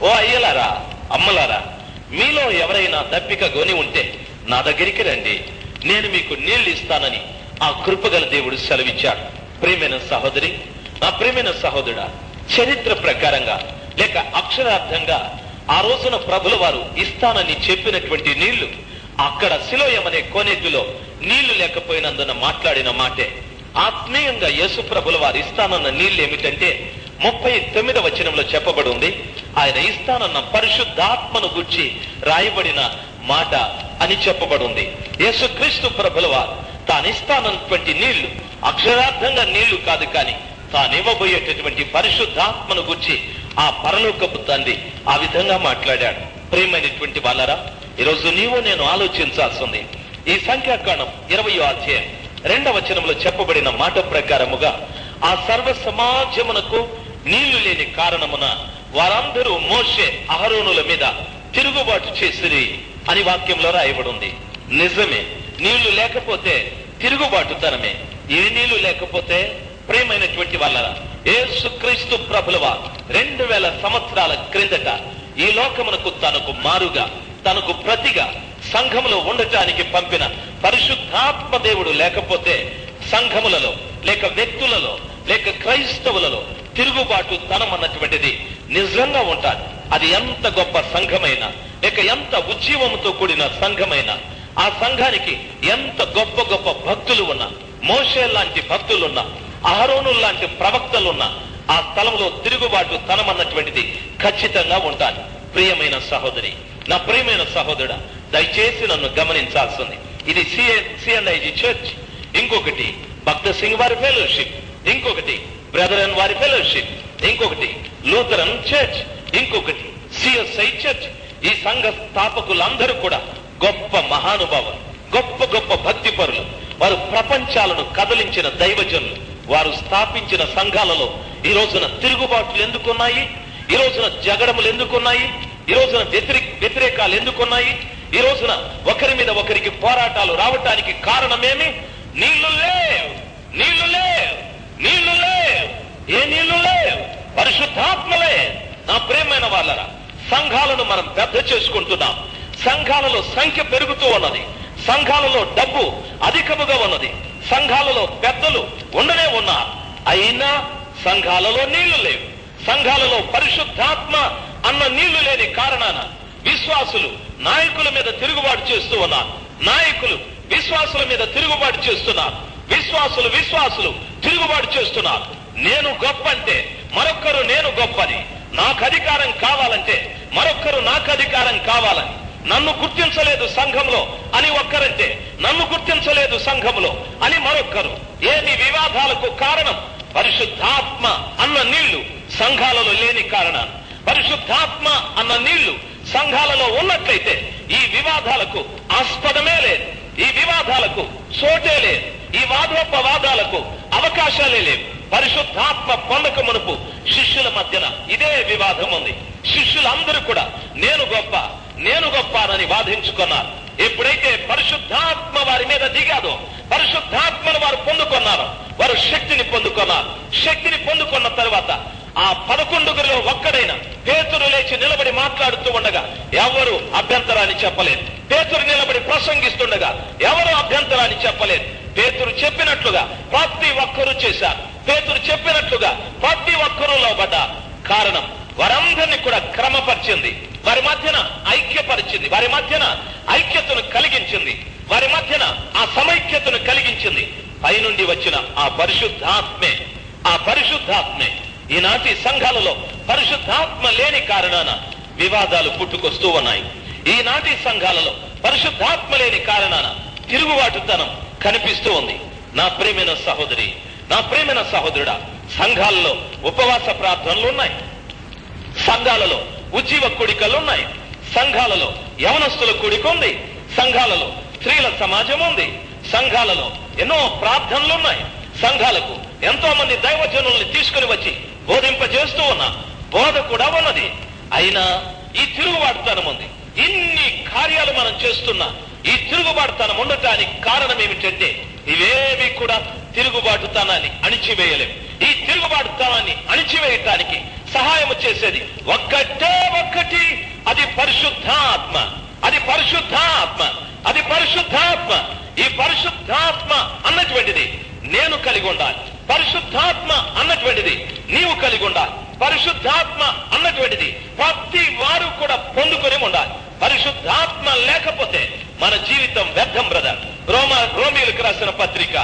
ఓ అయ్యలారా, అమ్మలారా, మీలో ఎవరైనా దప్పిక గొని ఉంటే నా దగ్గరికి రండి, నేను మీకు నీళ్లు ఇస్తానని ఆ కృపగల దేవుడు సెలవిచ్చాడు. ప్రియమైన సహోదరి, నా ప్రియమైన సహోదరుడా, చరిత్ర ప్రకారంగా లేక అక్షరార్థంగా ఆ రోజున ప్రభుల వారు ఇస్తానని చెప్పినటువంటి నీళ్లు అక్కడ సిలోయం అనే కోనేటిలో నీళ్లు లేకపోయినందున మాట్లాడిన మాటే. ఆత్మీయంగా యేసు ప్రభుల వారు ఇస్తానన్న నీళ్లు ఏమిటంటే 39వ వచనంలో చెప్పబడి ఉంది, ఆయన ఇస్తానన్న పరిశుద్ధాత్మను గురించి రాయబడిన మాట అని చెప్పబడి ఉంది. యేసుక్రీస్తు ప్రభుల వారు తాను ఇస్తానన్నటువంటి నీళ్లు అక్షరార్థంగా నీళ్లు కాదు, కానీ తానివ్వబోయేటటువంటి పరిశుద్ధాత్మను గురించి ఆ పరలోకపు తండ్రి ఆ విధంగా మాట్లాడాడు. ప్రియమైనటువంటి వాళ్ళరా, ఈరోజు నీవు నేను ఆలోచించాల్సింది ఈ సంఖ్యాకాండం 20వ అధ్యాయం 2వ వచనంలో చెప్పబడిన మాట ప్రకారముగా ఆ సర్వ సమాజమునకు నీళ్లు లేని కారణమున వారందరూ మోషే అహరోనుల మీద తిరుగుబాటు చేసిరి అని వాక్యంలో రాయబడి ఉంది. నిజమే, నీళ్లు లేకపోతే తిరుగుబాటుతనమే. ఏ నీళ్లు లేకపోతే, ప్రియమైనటువంటి వాళ్ళరా, యేసుక్రీస్తు ప్రభుల వారు 2000 సంవత్సరాల క్రిందట ఈ లోకమునకు తనకు మారుగా, తనకు ప్రతిగా సంఘములో ఉండటానికి పంపిన పరిశుద్ధాత్మ దేవుడు లేకపోతే సంఘములలో లేక వ్యక్తులలో లేక క్రైస్తవులలో తిరుగుబాటు తనం అన్నటువంటిది నిజంగా ఉంటాది. అది ఎంత గొప్ప సంఘమైనా లేక ఎంత ఉజ్జీవముతో కూడిన సంఘమైనా, ఆ సంఘానికి ఎంత గొప్ప గొప్ప భక్తులు ఉన్నా, మోషే లాంటి భక్తులున్నా, అహరోను లాంటి ప్రవక్తలున్నా, ఆ స్థలంలో తిరుగుబాటు తనం అన్నటువంటిది ఖచ్చితంగా ఉంటాను. ప్రియమైన సహోదరి, నా ప్రియమైన సహోదరుడా, దయచేసి నన్ను గమనించాల్సింది. ఇది సిఎన్ఐజి చర్చ్, ఇంకొకటి భక్త సింగ్ వారి ఫెలోషిప్, ఇంకొకటి బ్రదరన్ వారి ఫెలోషిప్, ఇంకొకటి లూథరన్ చర్చ్, ఇంకొకటి సిఎస్ఐ చర్చ్. ఈ సంఘ స్థాపకులందరూ కూడా గొప్ప మహానుభావులు, గొప్ప గొప్ప భక్తిపరులు. వారు ప్రపంచాలను కదిలించిన దైవజనులు. వారు స్థాపించిన సంఘాలలో ఈ రోజున తిరుగుబాట్లు ఎందుకున్నాయి? ఈ రోజున జగడములు ఎందుకున్నాయి? ఈ రోజున వ్యతిరేకాలు ఎందుకున్నాయి? ఈ రోజున ఒకరి మీద ఒకరికి పోరాటాలు రావటానికి కారణమేమి? నీళ్లు లేవు, నీళ్లు లేవు, నీళ్లు లేవు. ఏ నీళ్లు లేవు? పరిశుద్ధాత్మలే. నా ప్రియమైన వాళ్ళరా, సంఘాలను మనం పెద్ద చేసుకుంటున్నాం. సంఘాలలో సంఖ్య పెరుగుతూ ఉన్నది. సంఘాలలో డబ్బు అధికముగా ఉన్నది. సంఘాలలో పెద్దలు ఉండనే ఉన్నారు. అయినా సంఘాలలో నీళ్లు లేవు. సంఘాలలో పరిశుద్ధాత్మ అన్న నీళ్లు లేని కారణాన విశ్వాసులు నాయకుల మీద తిరుగుబాటు చేస్తూ ఉన్నారు. నాయకులు విశ్వాసుల మీద తిరుగుబాటు చేస్తున్నారు. విశ్వాసులు తిరుగుబాటు చేస్తున్నారు. నేను గొప్ప అంటే మరొక్కరు నేను గొప్పని, నాకు అధికారం కావాలంటే మరొక్కరు నాకు అధికారం కావాలని, నన్ను గుర్తించలేదు సంఘంలో అని ఒక్కరంటే నన్ను గుర్తించలేదు సంఘంలో అని మరొక్కరు. ఏమి వివాదాలకు కారణం? పరిశుద్ధాత్మ అన్న నీళ్లు సంఘాలలో లేని కారణాలు. పరిశుద్ధాత్మ అన్న నీళ్లు సంఘాలలో ఉన్నట్లయితే ఈ వివాదాలకు ఆస్పదమే లేదు, ఈ వివాదాలకు చోటే లేదు, ఈ వాదోపవాదాలకు అవకాశాలే లేవు. పరిశుద్ధాత్మ పొందక మునుపు శిష్యుల మధ్యన ఇదే వివాదం ఉంది. శిష్యులందరూ కూడా నేను గొప్ప అని వాదించుకున్నారు. ఎప్పుడైతే పరిశుద్ధాత్మ వారి మీద దిగాదో, పరిశుద్ధాత్మను వారు పొందుకున్నారు, వారు శక్తిని పొందుకున్నారు. శక్తిని పొందుకున్న తర్వాత ఆ 11 ఒక్కడైన పేతురు లేచి నిలబడి మాట్లాడుతూ ఉండగా ఎవరు అభ్యంతరాన్ని చెప్పలేదు. పేతురు నిలబడి ప్రసంగిస్తుండగా ఎవరు అభ్యంతరాన్ని చెప్పలేదు. పేతురు చెప్పినట్లుగా ప్రతి ఒక్కరూ చేశారు. పేతురు చెప్పినట్లుగా ప్రతి ఒక్కరూ లోబడ్డారు. కారణం, వారందరినీ కూడా క్రమపరిచింది, వారి మధ్యన ఐక్యపరిచింది, వారి మధ్యన ఐక్యతను కలిగించింది, వారి మధ్యన ఆ సమైక్యతను కలిగించింది. పైనుండి వచ్చిన ఆ పరిశుద్ధాత్మే ఈనాటి సంఘాలలో పరిశుద్ధాత్మ లేని కారణాన వివాదాలు పుట్టుకొస్తూ ఉన్నాయి. ఈనాటి సంఘాలలో పరిశుద్ధాత్మ లేని కారణాన తిరుగుబాటుతనం కనిపిస్తూ ఉంది. నా ప్రియమైన సహోదరి, నా ప్రియమైన సహోదరుడా, సంఘాలలో ఉపవాస ప్రార్థనలు ఉన్నాయి, సంఘాలలో ఉజ్జీవ కూడికలు ఉన్నాయి, సంఘాలలో యవనస్తుల కూడిక ఉంది, సంఘాలలో స్త్రీల సమాజం ఉంది, సంఘాలలో ఎన్నో ప్రార్థనలు ఉన్నాయి. సంఘాలకు ఎంతో మంది దైవజనుల్ని తీసుకుని వచ్చి బోధింపజేస్తూ ఉన్నా, బోధ కూడా ఉన్నది. అయినా ఈ తిరుగుబాటుతనం ఉంది. ఇన్ని కార్యాలు మనం చేస్తున్నా ఈ తిరుగుబాటుతనం ఉండటానికి కారణం ఏమిటంటే ఇవేవి కూడా తిరుగుబాటుతనాన్ని అణిచివేయలేము. ఈ తిరుగుబాటుతనాన్ని అణిచివేయటానికి సహాయం చేసేది ఒక్కటి, అది పరిశుద్ధాత్మ. అది పరిశుద్ధాత్మ, అది పరిశుద్ధాత్మ. ఈ పరిశుద్ధాత్మ అన్నటువంటిది నేను కలిగి ఉండాలి. పరిశుద్ధాత్మ అన్నటువంటిది నీవు కలిగి ఉండాలి. పరిశుద్ధాత్మ అన్నటువంటిది ప్రతి వారు కూడా పొందుకొని ఉండాలి. పరిశుద్ధాత్మ లేకపోతే మన జీవితం వ్యర్థం బ్రదర్. రోమీయులకు రాసిన పత్రిక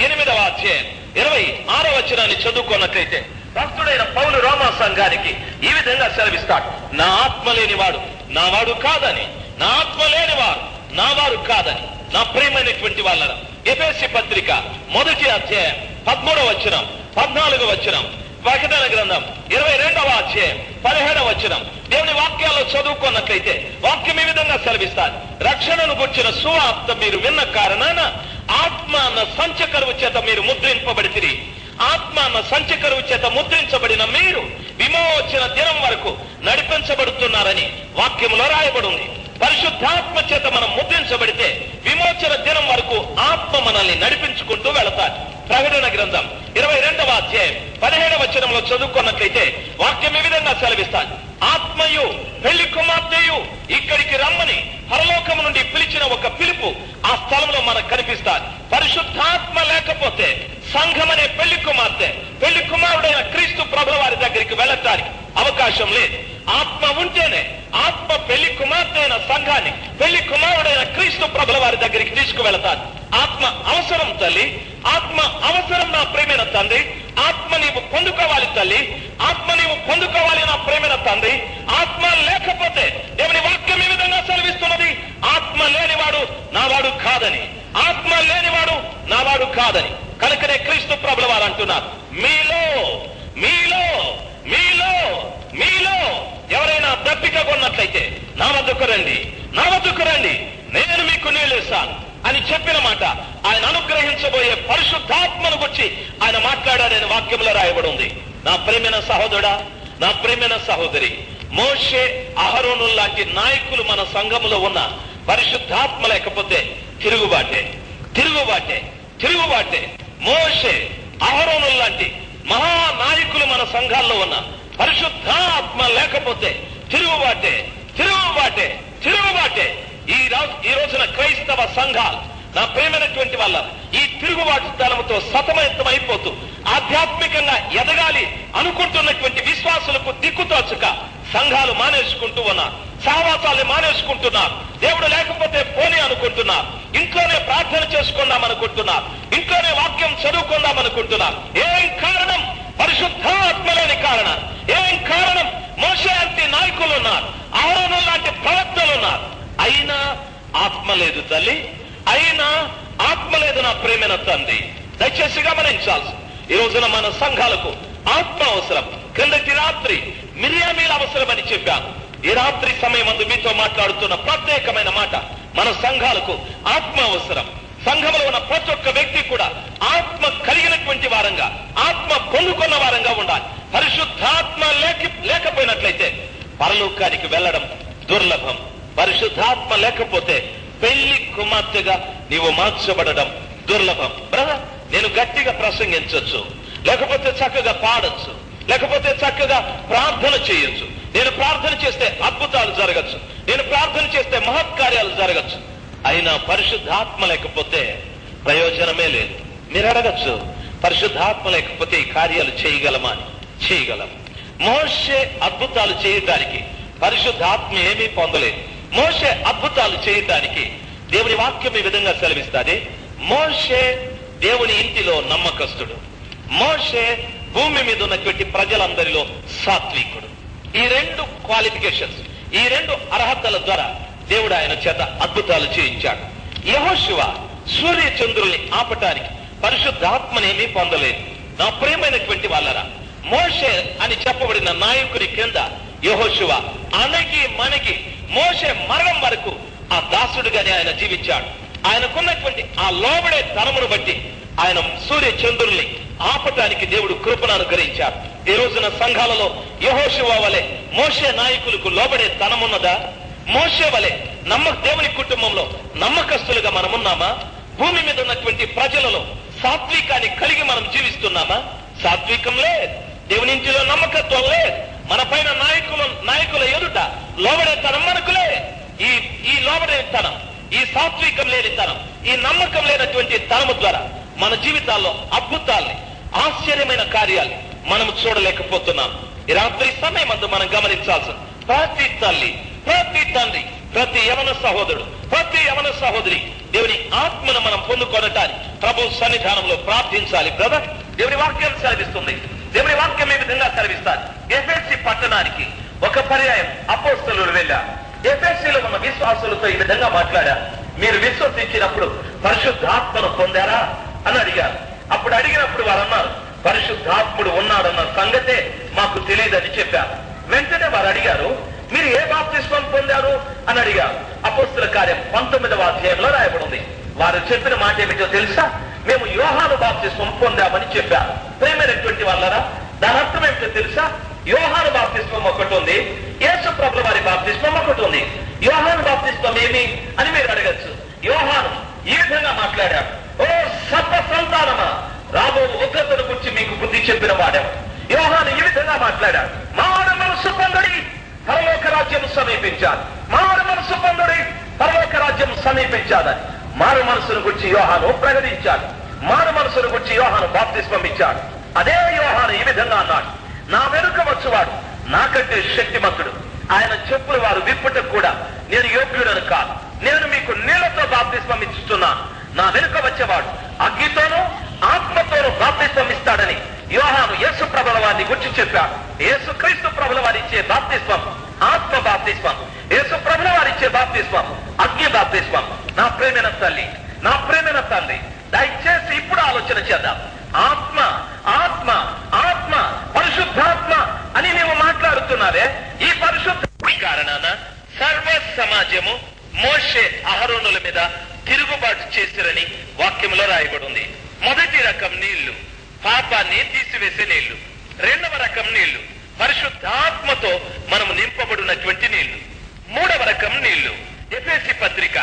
8వ అధ్యాయం 26వ వచనాన్ని చదువుకున్నట్లయితే భక్తుడైన పౌలు రోమా సంఘానికి ఈ విధంగా సెలవిస్తాడు, నా ఆత్మ లేనివాడు నా వాడు కాదని, నా ఆత్మ లేనివాడు నా వారు కాదని. నా ప్రియమైనటువంటి వాళ్ళ ఎఫెసీ పత్రిక 1వ అధ్యాయం 13వ వచనం 14వ వచనం, ప్రకటన గ్రంథం 22వ అధ్యాయం 17వ వచనం దేవుని వాక్యాల్లో చదువుకున్నట్లయితే వాక్యం ఈ విధంగా సెలవిస్తారు, రక్షణను గుర్చిన సువార్త మీరు విన్న కారణాన ఆత్మ అన్న సంచకరువు చేత మీరు ముద్రింపబడితిరి. ఆత్మ అన్న సంచకరువు చేత ముద్రించబడిన మీరు విమోచన దినం వరకు నడిపించబడుతున్నారని వాక్యములో రాయబడి ఉంది. పరిశుద్ధాత్మ చేత మనం ముద్రించబడితే విమోచన దినం వరకు ఆత్మ మనల్ని నడిపించుకుంటూ వెళతారు. ప్రకటన గ్రంథం 22వ అధ్యాయం 17వ వచనంలో చదువుకున్నట్లయితే వాక్యం ఈ విధంగా సెలవిస్తాను, ఆత్మయు పెళ్లి కుమార్తెయు ఇక్కడికి రమ్మని పరలోకము నుండి పిలిచిన ఒక పిలుపు ఆ స్థలంలో మనకు కనిపిస్తారు. పరిశుద్ధాత్మ లేకపోతే సంఘం అనే పెళ్లి కుమారుడైన క్రీస్తు ప్రభుల వారి దగ్గరికి వెళ్ళటానికి అవకాశం లేదు. ఆత్మ ఉంటేనే ఆత్మ పెళ్లి కుమార్తె అయిన సంఘాన్ని పెళ్లి కుమారుడైన క్రీస్తు ప్రభుల వారి దగ్గరికి తీసుకువెళతారు. ఆత్మ అవసరం తల్లి, ఆత్మ అవసరం నా ప్రియమైన తండ్రి, ఆత్మ నీవు పొందుకోవాలి తల్లి, ఆత్మ నీవు పొందుకోవాలి నా ప్రేమైన తండ్రి. ఆత్మ లేకపోతే దేవుని వాక్యం ఈ విధంగా సెలవిస్తున్నది, ఆత్మ లేనివాడు నావాడు కాదని, ఆత్మ లేనివాడు నావాడు కాదని. కనుకనే క్రీస్తు ప్రభుల వారు అంటున్నారు, మీలో మీలో మీలో మీలో ఎవరైనా దప్పిక కొన్నట్లయితే నా వద్దకు రండి, నా వద్దకు రండి, నేను మీకు నీళ్ళిస్తాను అని చెప్పిన మాట ఆయన అనుగ్రహించబోయే పరిశుద్ధాత్మను గురించి ఆయన మాట్లాడారని వాక్యంలో రాయబడి ఉంది. నా ప్రేమైన సహోదరుడా, నా ప్రేమైన సహోదరి, మోషే అహరోను లాంటి నాయకులు మన సంఘములో ఉన్న పరిశుద్ధాత్మ లేకపోతే తిరుగుబాటే తిరుగుబాటే తిరుగుబాటే. మోషే అహరోను లాంటి మహానాయకులు మన సంఘాల్లో ఉన్న పరిశుద్ధాత్మ లేకపోతే తిరుగుబాటే తిరుగుబాటే తిరుగుబాటే. ఈ రోజున క్రైస్తవ సంఘాలు నా ప్రేమైనటువంటి వాళ్ళ ఈ తిరుగుబాటు స్థలముతో సతమతమైపోతూ ఆధ్యాత్మికంగా ఎదగాలి అనుకుంటున్నటువంటి విశ్వాసులకు దిక్కుతోచక సంఘాలు మానేసుకుంటూ ఉన్నారు, సహవాసాలు మానేసుకుంటున్నారు, దేవుడు లేకపోతే పోనీ అనుకుంటున్నారు, ఇంట్లోనే ప్రార్థన చేసుకుందాం అనుకుంటున్నారు, ఇంట్లోనే వాక్యం చదువుకుందాం అనుకుంటున్నారు. ఏం కారణం? పరిశుద్ధాత్మ లేని కారణం. ఏం కారణం? మోషే లాంటి నాయకులు ఉన్నారు, అహరోను లాంటి ప్రవక్తలు ఉన్నారు, అయినా ఆత్మ లేదు తల్లి, అయినా ఆత్మ లేదు నా ప్రేమైన తండ్రి. దయచేసి గమనించాల్సి, ఈ రోజున మన సంఘాలకు ఆత్మ అవసరం. క్రిందటి రాత్రి మిరియామీల అవసరమని చెప్పాను. ఈ రాత్రి సమయం అందు మీతో మాట్లాడుతున్న ప్రత్యేకమైన మాట, మన సంఘాలకు ఆత్మ అవసరం. సంఘంలో ఉన్న ప్రతి ఒక్క వ్యక్తి కూడా ఆత్మ కలిగినటువంటి వారంగా, ఆత్మ పొందుకున్న వారంగా ఉండాలి. పరిశుద్ధాత్మ లేకపోయినట్లయితే పరలోకానికి వెళ్ళడం దుర్లభం. పరిశుద్ధాత్మ లేకపోతే పెళ్లి కుమార్తెగా నీవు మార్చబడడం దుర్లభం. బ్రదర్, నేను గట్టిగా ప్రసంగించవచ్చు, లేకపోతే చక్కగా పాడొచ్చు, లేకపోతే చక్కగా ప్రార్థన చేయొచ్చు. నేను ప్రార్థన చేస్తే అద్భుతాలు జరగచ్చు, నేను ప్రార్థన చేస్తే మహత్కార్యాలు జరగచ్చు. అయినా పరిశుద్ధాత్మ లేకపోతే ప్రయోజనమే లేదు. మీరు అడగచ్చు, పరిశుద్ధాత్మ లేకపోతే ఈ కార్యాలు చేయగలమా అని. చేయగలం. మోషే అద్భుతాలు చేయటానికి పరిశుద్ధాత్మ ఏమీ పొందలేదు. మోషే అద్భుతాలు చేయటానికి దేవుని వాక్యం ఈ విధంగా సెలవిస్తాది, మోషే దేవుని ఇంటిలో నమ్మకస్తుడు, మోషే భూమి మీద ఉన్నటువంటి ప్రజలందరిలో సాత్వికుడు. ఈ రెండు క్వాలిఫికేషన్స్, ఈ రెండు అర్హతల ద్వారా దేవుడు ఆయన చేత అద్భుతాలు చేయించాడు. యెహోషువ సూర్య చంద్రుల్ని ఆపటానికి పరిశుద్ధాత్మనేమీ పొందలేదు. నా ప్రియమైనటువంటి వాళ్ళరా, మోషే అని చెప్పబడిన నాయకుని కింద యెహోషువ అనగి మనకి మోషే మరణం వరకు ఆ దాసుడుగానే ఆయన జీవించాడు. ఆయనకున్నటువంటి ఆ లోబడే తనమును బట్టి ఆయన సూర్య చంద్రుల్ని ఆపటానికి దేవుడు కృపను అనుగ్రహించాడు. ఈ రోజున సంఘాలలో యెహోషువ వలె మోషే నాయకులకు లోబడే తనమున్నదా? మోషే వలె దేవుని కుటుంబంలో నమ్మకస్తులుగా మనమున్నామా? భూమి మీద ఉన్నటువంటి ప్రజలలో సాత్వికాన్ని కలిగి మనం జీవిస్తున్నామా? సాత్వికం లేదు, దేవుని ఇంటిలో నమ్మకత్వం లేదు, మన పైన నాయకుల ఎదుట లోబడే తనం మనకు లేదు. ఈ లోబడే తనం, ఈ సాత్వికం లేని తనం, ఈ నమ్మకం లేనటువంటి తనము ద్వారా మన జీవితాల్లో అద్భుతాల్ని, ఆశ్చర్యమైన కార్యాలు మనం చూడలేకపోతున్నాం. ఈ రాత్రి సమయం అందు మనం గమనించాల్సిన ప్రతి తల్లి, ప్రతి తండ్రి, ప్రతి యవన సహోదరుడు, ప్రతి యవన సహోదరి దేవుని ఆత్మను మనం పొందుకొనటానికి ప్రభు సన్నిధానంలో ప్రార్థించాలి. బ్రదర్, దేవుని వాక్యం సెలవిస్తుంది. దేవుని వాక్యం ఏ విధంగా సెలవిస్తారు? ఎఫెసీ పట్టణానికి ఒక పర్యాయం అపోస్తలులు వెళ్ళారు. ఎఫెసీలో ఉన్న విశ్వాసులతో ఈ విధంగా మాట్లాడారు, మీరు విశ్వసించినప్పుడు పరిశుద్ధాత్మను పొందారా అని అడిగారు. అప్పుడు అడిగినప్పుడు వారు అన్నారు, పరిశుద్ధాత్ముడు ఉన్నాడన్న సంగతే మాకు తెలియదని చెప్పారు. వెంటనే వారు అడిగారు, మీరు ఏ బాప్తిస్మం పొందారు అని అడిగారు. అపోస్తల కార్యం 19వ అధ్యాయంలో రాయబడింది. వారు చెప్పిన మాట ఏమిటో తెలుసా? మేము యోహాను బాప్తిస్మం పొందామని చెప్పారు. ప్రేమైనటువంటి వాళ్ళరా, దాని అర్థం ఏమిటో తెలుసా? యోహాను బాప్తిస్మం ఒకటి ఉంది, యేసు ప్రభుల వారి బాప్తిస్మం ఒకటి ఉంది. యోహాను బాప్తిస్మం ఏమి అని మీరు అడగచ్చు. యోహాను ఈ విధంగా మాట్లాడాడు, ఓ సర్వ సంతానమా, రాబో ఉగ్రతను గురించి మీకు బుద్ధి చెప్పిన వాడాం. యోహాను ఈ విధంగా మాట్లాడాడు, మారు మనసు పొందుడి, పరలోక రాజ్యం సమీపించాలి. మారు మనసు పొందుడి, పరలోక రాజ్యం సమీపించాలని మారు మనసును గురించి యోహాను ప్రకటించాడు. మారు మనసును గురించి యోహాను బాప్తిస్మం ఇచ్చాడు. అదే యోహాను ఈ విధంగా అన్నాడు, నా వెనుక వచ్చువాడు నాకంటే శక్తిమంతుడు, ఆయన చెప్పులు వారు విప్పుటకు కూడా నేను యోగ్యుడను కాదు. నేను మీకు నీళ్లతో బాప్తిస్మం ఇస్తున్నాను, నా వెనుక వచ్చేవాడు అగ్నితోనూ ఆత్మతోనూ బాప్తిస్మం ఇస్తాడని యోహాను చెప్పాడు. యేసుక్రీస్తు ప్రభుల వారిచ్చే బాప్తిస్మం ఆత్మ బాప్తిస్మం, యేసు ప్రభుల వారిచ్చే బాప్తిస్మం అగ్ని బాప్తిస్మం. నా ప్రేమైన తల్లి, నా ప్రేమైన తండ్రి, దయచేసి ఇప్పుడు ఆలోచన చేద్దాం. ఆత్మ ఆత్మ ఆత్మ పరిశుద్ధాత్మ అని నీవు మాట్లాడుతున్నావే, ఈ పరిశుద్ధ కారణాన సర్వ సమాజము మోషే అహరోనుల మీద తిరుగుబాటు చేసిరని వాక్యంలో రాయబడి ఉంది. మొదటి రకం నీళ్లు పాపాన్ని తీసివేసే నీళ్లు. రెండవ రకం నీళ్లు పరిశుద్ధాత్మతో మనము నింపబడినటువంటి నీళ్లు. మూడవ రకం నీళ్లు ఎఫెసీ పత్రిక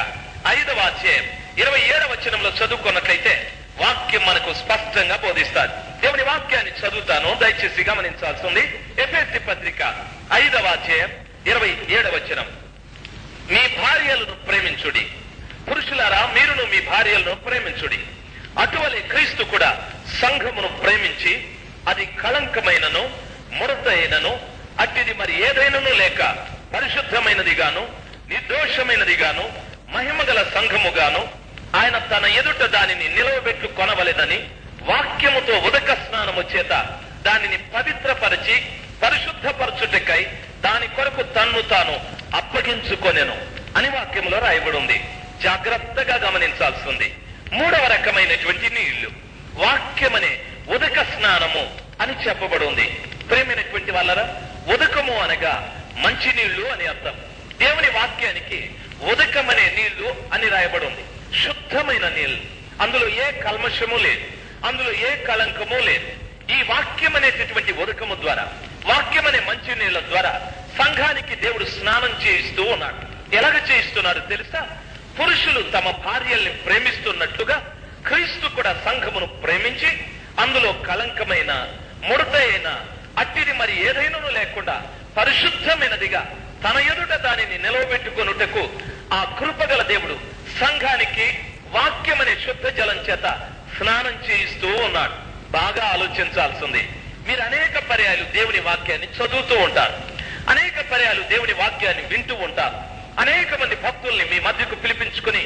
5వ అధ్యాయం 27వ వచనంలో చదువుకున్నట్లయితే వాక్యం మనకు స్పష్టంగా బోధిస్తారు. దేవుని వాక్యాన్ని చదువుతాను, దయచేసి గమనించాల్సింది. ఎఫెసీ పత్రిక 5వ అధ్యాయం 27వ వచనం. మీ భార్యలను ప్రేమించుడి, పురుషులారా మీరును మీ భార్యలను ప్రేమించుడి. అటువలే క్రీస్తు కూడా సంఘమును ప్రేమించి అది కళంకమైనను ముడత అయినను అట్టిది మరి ఏదైనను లేక పరిశుద్ధమైనదిగాను నిర్దోషమైనదిగాను మహిమగల సంఘముగాను ఆయన తన ఎదుట దానిని నిలవబెట్టు కొనవలెనని వాక్యముతో ఉదక స్నానము చేత దానిని పవిత్రపరిచి పరిశుద్ధపరచుటకై దాని కొరకు తన్ను తాను అప్పగించుకొనెను అని వాక్యంలో రాయబడి ఉంది. జాగ్రత్తగా గమనించాల్సింది. మూడవ రకమైనటువంటి నీళ్లు వాక్యమనే ఉదక స్నానము అని చెప్పబడి ఉంది. ప్రేమైనటువంటి వాళ్ళరా, ఉదకము అనగా మంచి నీళ్లు అని అర్థం. దేవుని వాక్యానికి ఉదకమనే నీళ్లు అని రాయబడి ఉంది. శుద్ధమైన నీళ్లు, అందులో ఏ కల్మషము లేదు, అందులో ఏ కళంకము లేదు. ఈ వాక్యం అనేటటువంటి ఉదకము ద్వారా, వాక్యం అనే మంచి నీళ్ల ద్వారా సంఘానికి దేవుడు స్నానం చేయిస్తూ ఉన్నాడు. ఎలాగ చేయిస్తున్నాడు తెలుసా? పురుషులు తమ భార్యల్ని ప్రేమిస్తున్నట్లుగా క్రీస్తు కూడా సంఘమును ప్రేమించి అందులో కళంకమైన ముడత అయిన అట్టిది మరి ఏదైనాను లేకుండా పరిశుద్ధమైనదిగా తన ఎదుట దానిని నిలవబెట్టుకొనుటకు ఆ కృపగల దేవుడు సంఘానికి వాక్యం అనే శుద్ధ జలం చేత స్నానం చేయిస్తూ ఉన్నాడు. బాగా ఆలోచించాల్సింది. మీరు అనేక పర్యాలు దేవుని వాక్యాన్ని చదువుతూ ఉంటారు, అనేక పర్యాలు దేవుని వాక్యాన్ని వింటూ ఉంటారు. అనేక మంది భక్తుల్ని మీ మధ్యకు పిలిపించుకుని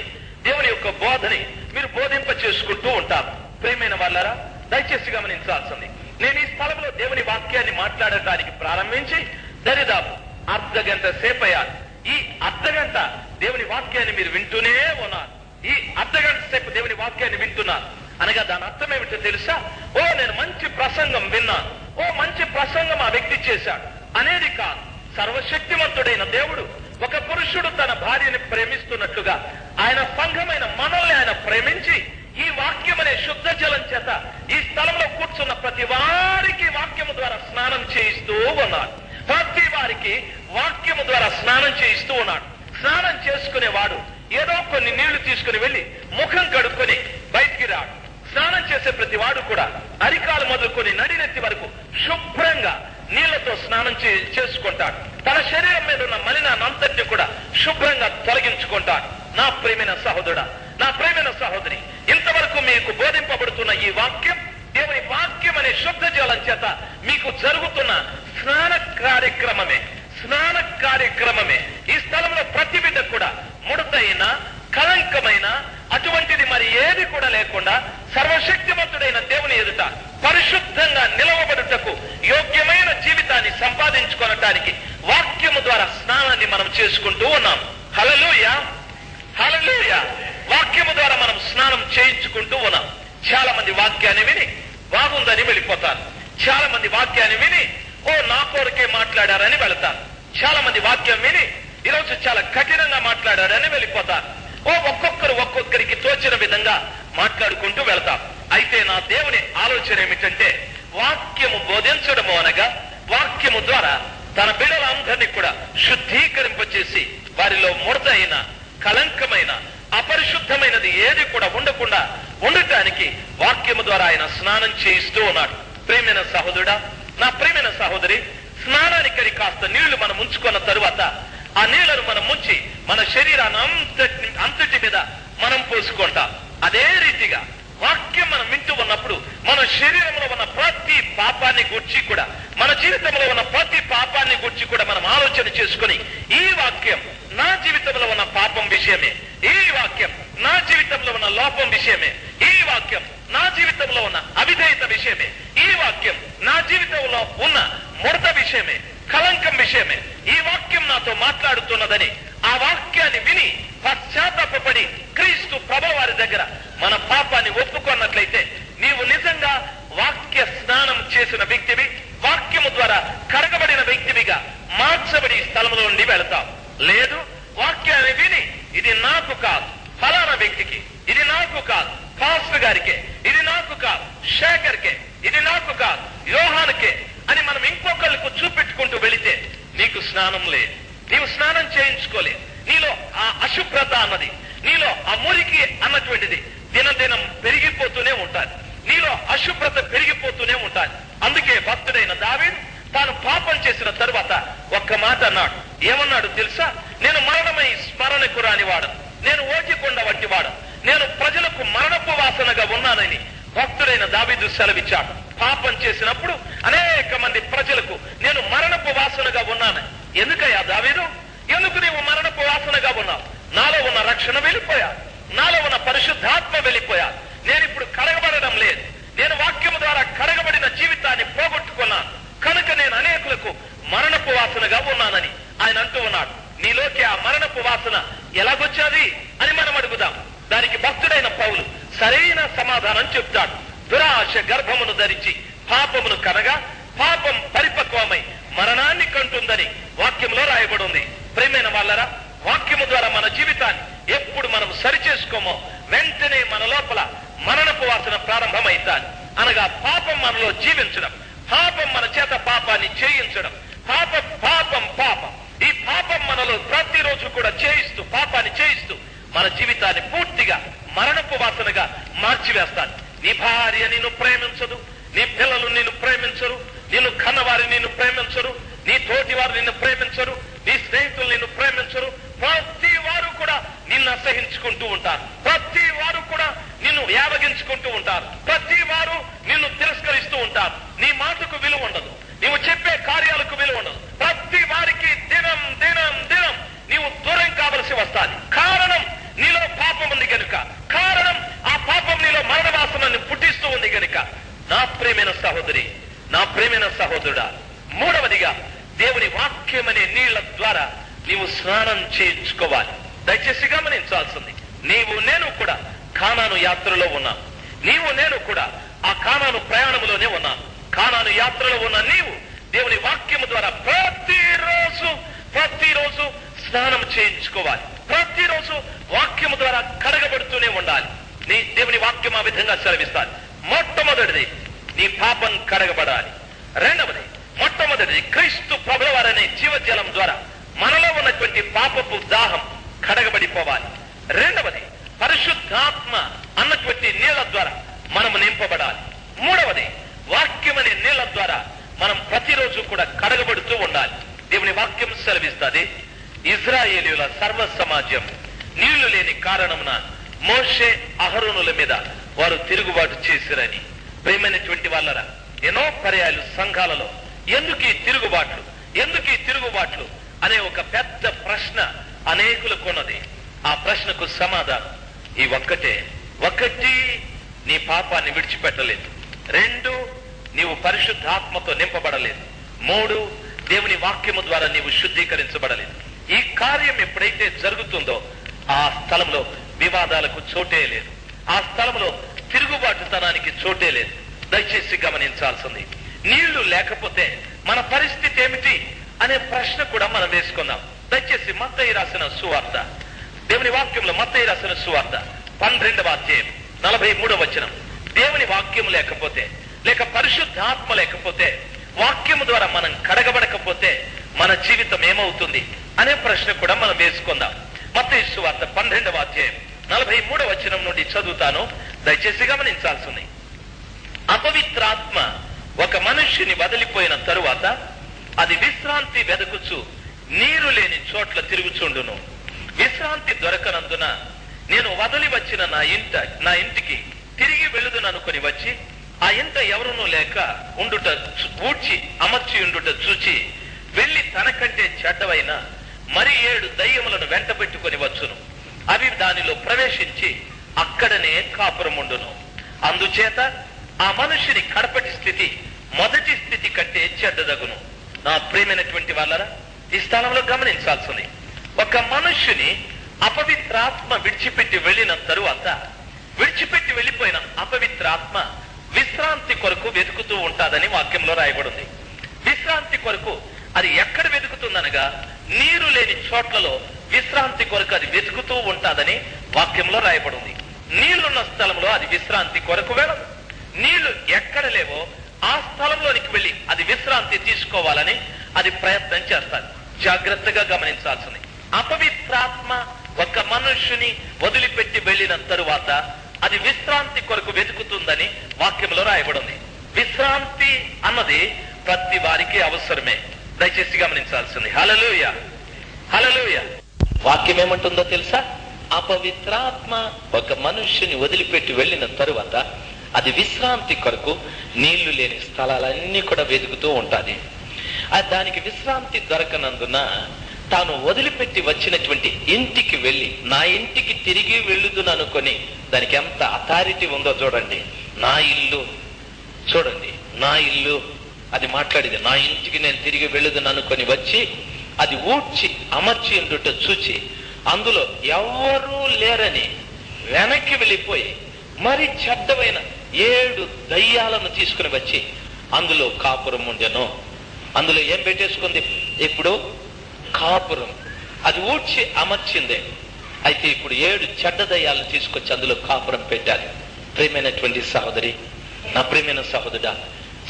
దేవుని యొక్క బోధని మీరు బోధింప చేసుకుంటూ ఉంటారు. ప్రియమైన వాళ్ళారా, దయచేసి గమనించాల్సింది. నేను ఈ స్థలంలో దేవుని వాక్యాన్ని మాట్లాడటానికి ప్రారంభించి దరిదాపు అర్ధగంట సేపయ్యారు. ఈ అర్ధగంట దేవుని వాక్యాన్ని మీరు వింటూనే ఉన్నారు. ఈ అర్ధగంట సేపు దేవుని వాక్యాన్ని వింటున్నారు అనగా దాని అర్థం ఏమిటో తెలుసా? ఓ నేను మంచి ప్రసంగం విన్నాను, ఓ మంచి ప్రసంగం ఆ వ్యక్తి చేశాడు అనేది కాదు. సర్వశక్తిమంతుడైన దేవుడు ఒక పురుషుడు తన భార్యని ప్రేమిస్తున్నట్లుగా ఆయన సంఘమైన మనల్ని ఆయన ప్రేమించి ఈ వాక్యం అనే శుద్ధ జలం చేత ఈ స్థలంలో కూర్చున్న ప్రతి వారికి వాక్యము ద్వారా స్నానం చేయిస్తూ ఉన్నాడు. ప్రతి వారికి వాక్యము ద్వారా స్నానం చేయిస్తూ ఉన్నాడు. స్నానం చేసుకునేవాడు ఏదో కొన్ని నీళ్లు తీసుకుని వెళ్లి ముఖం కడుక్కొని బయటికి రాడు. స్నానం చేసే ప్రతి వాడు కూడా అరికాలు మొదలుకొని నడినెత్తి వరకు శుభ్రంగా నీళ్లతో స్నానం చేసుకుంటాడు. తన శరీరం మీద ఉన్న మలినాన్నంతటిని కూడా శుభ్రంగా తొలగించుకుంటాడు. నా ప్రియమైన సహోదరుడా, నా ప్రియమైన సహోదరి, ఇంతవరకు మీకు బోధింపబడుతున్న ఈ వాక్యం దేవుని వాక్యం అనే శుద్ధ జలం చేత మీకు జరుగుతున్న స్నాన కార్యక్రమమే. స్నాన కార్యక్రమమే. ఈ స్థలంలో ప్రతి బిడ్డ కూడా ముడతైన కళంకమైన అటువంటిది మరి ఏది కూడా లేకుండా సర్వశక్తిమంతుడైన దేవుని ఎదుట పరిశుద్ధంగా నిలవబడుటకు యోగ్యమైన జీవితాన్ని సంపాదించుకోవటానికి వాక్యము ద్వారా స్నానాన్ని మనం చేసుకుంటూ ఉన్నాం. హల్లెలూయా, హల్లెలూయా. వాక్యము ద్వారా మనం స్నానం చేయించుకుంటూ ఉన్నాం. చాలా మంది వాక్యాన్ని విని బాగుందని వెళ్ళిపోతారు. చాలా మంది వాక్యాన్ని విని ఓ నా కోరికే మాట్లాడారని వెళతారు. చాలా మంది వాక్యం విని ఈరోజు చాలా కఠినంగా మాట్లాడారని వెళ్ళిపోతారు. ఒక్కొక్కరికి తోచిన విధంగా మాట్లాడుకుంటూ వెళతాం. అయితే నా దేవుని ఆలోచన ఏమిటంటే వాక్యము బోధించడము అనగా వాక్యము ద్వారా తన బిడ్డలందరినీ కూడా శుద్ధీకరింపచేసి వారిలో ముడత అయిన కళంకమైన అపరిశుద్ధమైనది ఏది కూడా ఉండకుండా ఉండటానికి వాక్యము ద్వారా ఆయన స్నానం చేయిస్తూ ఉన్నాడు. ప్రియమైన సహోదరుడా, నా ప్రియమైన సహోదరి, స్నానానికి కాస్త నీళ్లు మనం ఉంచుకున్న తరువాత ఆ నీళ్లను మనం ముంచి మన శరీరాన్ని అంతటి మీద మనం పోసుకుంటాం. అదే రీతిగా వాక్యం మనం వింటూ ఉన్నప్పుడు మన శరీరంలో ఉన్న ప్రతి పాపాన్ని గురించి కూడా, మన జీవితంలో ఉన్న ప్రతి పాపాన్ని గురించి కూడా మనం ఆలోచన చేసుకుని ఈ వాక్యం నా జీవితంలో ఉన్న పాపం విషయమే, ఈ వాక్యం నా జీవితంలో ఉన్న లోపం విషయమే, ఈ వాక్యం నా జీవితంలో ఉన్న అవిధేయత విషయమే, ఈ వాక్యం నా జీవితంలో ఉన్న ముడత విషయమే, కలంకం విషయమే ఈ వాక్యం నాతో మాట్లాడుతున్నదని ఆ వాక్యాన్ని విని పశ్చాత్తాపపడి క్రీస్తు ప్రభువు వారి దగ్గర మన పాపాన్ని ఒప్పుకున్నట్లయితే నీవు నిజంగా వాక్య స్నానం చేసిన వ్యక్తివి, వాక్యము ద్వారా కడగబడిన వ్యక్తివిగా మార్చబడి స్థలంలో నుండి వెళతావు. లేదు, వాక్యాన్ని విని ఇది నాకు కాదు, ఫలానా వ్యక్తికి, ఇది నాకు కాదు, పాస్టర్ గారికే, ఇది నాకు కాదు, శేఖర్కే, ఇది నాకు కాదు, యోహానుకే అని మనం ఇంకొకళ్ళకు చూపెట్టుకుంటూ వెళితే నీకు స్నానం లేదు, నీవు స్నానం చేయించుకోలేదు. నీలో ఆ అశుభ్రత అన్నది, నీలో ఆ మురికి అన్నటువంటిది దినదినం పెరిగిపోతూనే ఉంటాది, నీలో అశుభ్రత పెరిగిపోతూనే ఉంటాది. అందుకే భక్తుడైన దావీదు తాను పాపం చేసిన తరువాత ఒక్క మాట అన్నాడు. ఏమన్నాడు తెలుసా? నేను మరణమై స్మరణకు రానివాడు, నేను ఓటికొండ వంటి వాడు, నేను ప్రజలకు మరణపు వాసనగా ఉన్నానని భక్తుడైన దావీదు సెలవిచ్చాడు. పాపం చేసినప్పుడు అనేక మంది ప్రజలకు నేను మరణపు వాసనగా ఉన్నాను. ఎందుకయ్యా దావీదు, ఎందుకు నీవు మరణపు వాసనగా ఉన్నావు? నాలో ఉన్న రక్షణ వెళ్ళిపోయా, నాలో ఉన్న పరిశుద్ధాత్మ వెళ్ళిపోయా, నేను ఇప్పుడు కడగబడడం లేదు, నేను వాక్యము ద్వారా కడగబడిన జీవితాన్ని పోగొట్టుకున్నాను, కనుక నేను అనేకులకు మరణపు వాసనగా ఉన్నానని ఆయన అంటూ ఉన్నాడు. నీలోకి ఆ మరణపు వాసన ఎలాగొచ్చాది అని మనం అడుగుదాం. దానికి భక్తుడైన పౌలు సరైన సమాధానం చెప్తాడు. దురాశ గర్భమును ధరించి పాపమును కనగా పాపం పరిపక్వమై మరణాన్ని కంటుందని వాక్యంలో రాయబడి ఉంది. ప్రియమైన వాళ్ళరా, వాక్యము ద్వారా మన జీవితాన్ని ఎప్పుడు మనం సరిచేసుకోమో వెంటనే మన లోపల మరణపు వాసన ప్రారంభమైతాది. అనగా పాపం మనలో జీవించడం, పాపం మన చేత పాపాన్ని చేయించడం, పాపం ఈ పాపం మనలో ప్రతిరోజు కూడా చేయిస్తూ పాపాన్ని చేయిస్తూ మన జీవితాన్ని పూర్తిగా మరణపు వాసనగా మార్చివేస్తాను. నీ భార్య నిన్ను ప్రేమించదు, నీ పిల్లలు నిన్ను ప్రేమించరు, నిన్ను కన్నవారు నిన్ను ప్రేమించరు, నీ తోటి వారు నిన్ను ప్రేమించరు, నీ స్నేహితులు నిన్ను ప్రేమించరు. ప్రతి వారు కూడా నిన్ను అసహించుకుంటూ ఉంటారు, ప్రతి వారు కూడా నిన్ను యావగించుకుంటూ ఉంటారు, ప్రతి వారు నిన్ను తిరస్కరిస్తూ ఉంటారు. నీ మాటకు విలువ ఉండదు, నీవు చెప్పే కార్యాలకు విలువ ఉండదు. ప్రతి వారికి దినం దినం దినం నీవు దూరం కావలసి వస్తాది. కారణం నీలో పాపం ఉంది గనుక, కారణం ఆ పాపం నీలో మరణ వాసనని పుట్టిస్తూ ఉంది గనుక. నా ప్రియమైన సహోదరి, నా ప్రియమైన సహోదరుడా, మూడవదిగా దేవుని వాక్యం అనే నీళ్ల ద్వారా నీవు స్నానం చేయించుకోవాలి. దయచేసి గమనించాల్సింది, నీవు నేను కూడా కానాను యాత్రలో ఉన్నాం, నీవు నేను కూడా ఆ కానాను ప్రయాణంలోనే ఉన్నాం. కానాను యాత్రలో ఉన్న నీవు దేవుని వాక్యము ద్వారా ప్రతిరోజు స్నానం చేయించుకోవాలి, ప్రతిరోజు వాక్యము ద్వారా కడగబడుతూనే ఉండాలి. నీ దేవుని వాక్యం ఆ విధంగా సెలవిస్తాను. మొట్టమొదటిది నీ పాపం కడగబడాలి. రెండవది, మొట్టమొదటిది క్రీస్తు ప్రభువారనే జీవజలం ద్వారా మనలో ఉన్నటువంటి పాపపు దాహం కడగబడిపోవాలి. రెండవది, పరిశుద్ధాత్మ అన్నటువంటి నీళ్ల ద్వారా మనము నింపబడాలి. మూడవది, వాక్యం అనే నీళ్ల ద్వారా మనం ప్రతిరోజు కూడా కడగబడుతూ ఉండాలి. దేవుని వాక్యం సెలవిస్తుంది, ఇజ్రాయేలీయుల సర్వ సమాజం నీళ్లు లేని కారణమున మోషే అహరోనుల మీద వారు తిరుగుబాటు చేసిరని. ప్రేమైనటువంటి వాళ్ళరా, ఎన్నో పర్యాయాలు సంఘాలలో ఎందుకు ఈ తిరుగుబాట్లు అనే ఒక పెద్ద ప్రశ్న అనేకులకు ఉన్నది. ఆ ప్రశ్నకు సమాధానం ఈ ఒకటి నీ పాపాన్ని విడిచిపెట్టలేదు, రెండు నీవు పరిశుద్ధాత్మతో నింపబడలేదు, మూడు దేవుని వాక్యము ద్వారా నీవు శుద్ధీకరించబడలేదు. ఈ కార్యం ఎప్పుడైతే జరుగుతుందో ఆ స్థలంలో వివాదాలకు చోటే లేదు, ఆ స్థలంలో తిరుగుబాటుతనానికి చోటే లేదు. దయచేసి గమనించాల్సింది, నీళ్లు లేకపోతే మన పరిస్థితి ఏమిటి అనే ప్రశ్న కూడా మనం వేసుకుందాం. దయచేసి మత్తయి రాసిన సువార్త, దేవుని వాక్యంలో మత్తయి రాసిన సువార్త 12వ అధ్యాయం 43వ వచనం. దేవుని వాక్యం లేకపోతే, లేక పరిశుద్ధాత్మ లేకపోతే, వాక్యము ద్వారా మనం కడగబడకపోతే మన జీవితం ఏమవుతుంది అనే ప్రశ్న కూడా మనం వేసుకుందాం. మత్తయి సువార్త 12వ అధ్యాయం 43వ వచనం నుండి చదువుతాను, దయచేసి గమనించాల్సింది. అపవిత్రాత్మ ఒక మనుష్యుని వదిలిపోయిన తరువాత అది విశ్రాంతి వెదకుచు నీరు లేని చోట్ల తిరుగుచుండును. విశ్రాంతి దొరకనందున నేను వదిలి వచ్చిన నా ఇంటికి తిరిగి వెళ్ళుదుననుకొని వచ్చి ఆ ఇంట ఎవరునూ లేక ఉండుట ఊడ్చి అమర్చి ఉండుట చూచి వెళ్లి తనకంటే చెడ్డవైన మరి 7 దయ్యములను వెంట పెట్టుకొని వచ్చును. అవి దానిలో ప్రవేశించి అక్కడనే కాపురముండును. అందుచేత ఆ మనుష్యుని కడపటి స్థితి మొదటి స్థితి కంటే చెడ్డదగును. నా ప్రియమైనటువంటి వాళ్ళరా, ఈ స్థలంలో గమనించాల్సింది, ఒక మనుష్యుని అపవిత్రాత్మ విడిచిపెట్టి వెళ్ళిన తరువాత, విడిచిపెట్టి వెళ్ళిపోయిన అపవిత్రాత్మ విశ్రాంతి కొరకు వెతుకుతూ ఉంటాదని వాక్యంలో రాయబడింది. విశ్రాంతి కొరకు అది ఎక్కడ వెతుకుతుందనగా, నీరు లేని చోట్లలో విశ్రాంతి కొరకు అది వెతుకుతూ ఉంటాదని వాక్యంలో రాయబడింది. నీళ్లున్న స్థలంలో అది విశ్రాంతి కొరకు వెళ్ళదు. నీళ్లు ఎక్కడ లేవో ఆ స్థలంలోనికి వెళ్ళి అది విశ్రాంతి తీసుకోవాలని అది ప్రయత్నం చేస్తారు. జాగ్రత్తగా గమనించాల్సింది, అపవిత్రాత్మ ఒక మనుష్యుని వదిలిపెట్టి వెళ్ళిన తరువాత అది విశ్రాంతి కొరకు వెతుకుతుందని వాక్యంలో రాయబడింది. విశ్రాంతి అన్నది ప్రతి వారికి అవసరమే. దయచేసి గమనించాల్సింది. హల్లెలూయా, హల్లెలూయా. వాక్యం ఏమంటుందో తెలుసా? అపవిత్రాత్మ ఒక మనుష్యుని వదిలిపెట్టి వెళ్ళిన తరువాత అది విశ్రాంతి కొరకు నీళ్లు లేని స్థలాలన్నీ కూడా వెతుకుతూ ఉంటుంది. దానికి విశ్రాంతి దొరకనందున తాను వదిలిపెట్టి వచ్చినటువంటి ఇంటికి వెళ్ళి, నా ఇంటికి తిరిగి వెళ్ళుదును అనుకొని, దానికి ఎంత అథారిటీ ఉందో చూడండి. నా ఇల్లు, చూడండి, నా ఇల్లు అది మాట్లాడింది. నా ఇంటికి నేను తిరిగి వెళ్ళుదును అనుకొని వచ్చి అది ఊడ్చి అమర్చి ఉండుట చూచి అందులో ఎవరూ లేరని వెనక్కి వెళ్ళిపోయి మరి చెడ్డమైన 7 దయ్యాలను తీసుకుని వచ్చి అందులో కాపురం ఉండెను. అందులో ఏం పెట్టేసుకుంది? ఇప్పుడు కాపురం. అది ఊడ్చి అమర్చిందే. అయితే ఇప్పుడు 7 చెడ్డ దయ్యాలను తీసుకొచ్చి అందులో కాపురం పెట్టాలి. ప్రియమైనటువంటి సహోదరి, నా ప్రియమైన సహోదరుడా,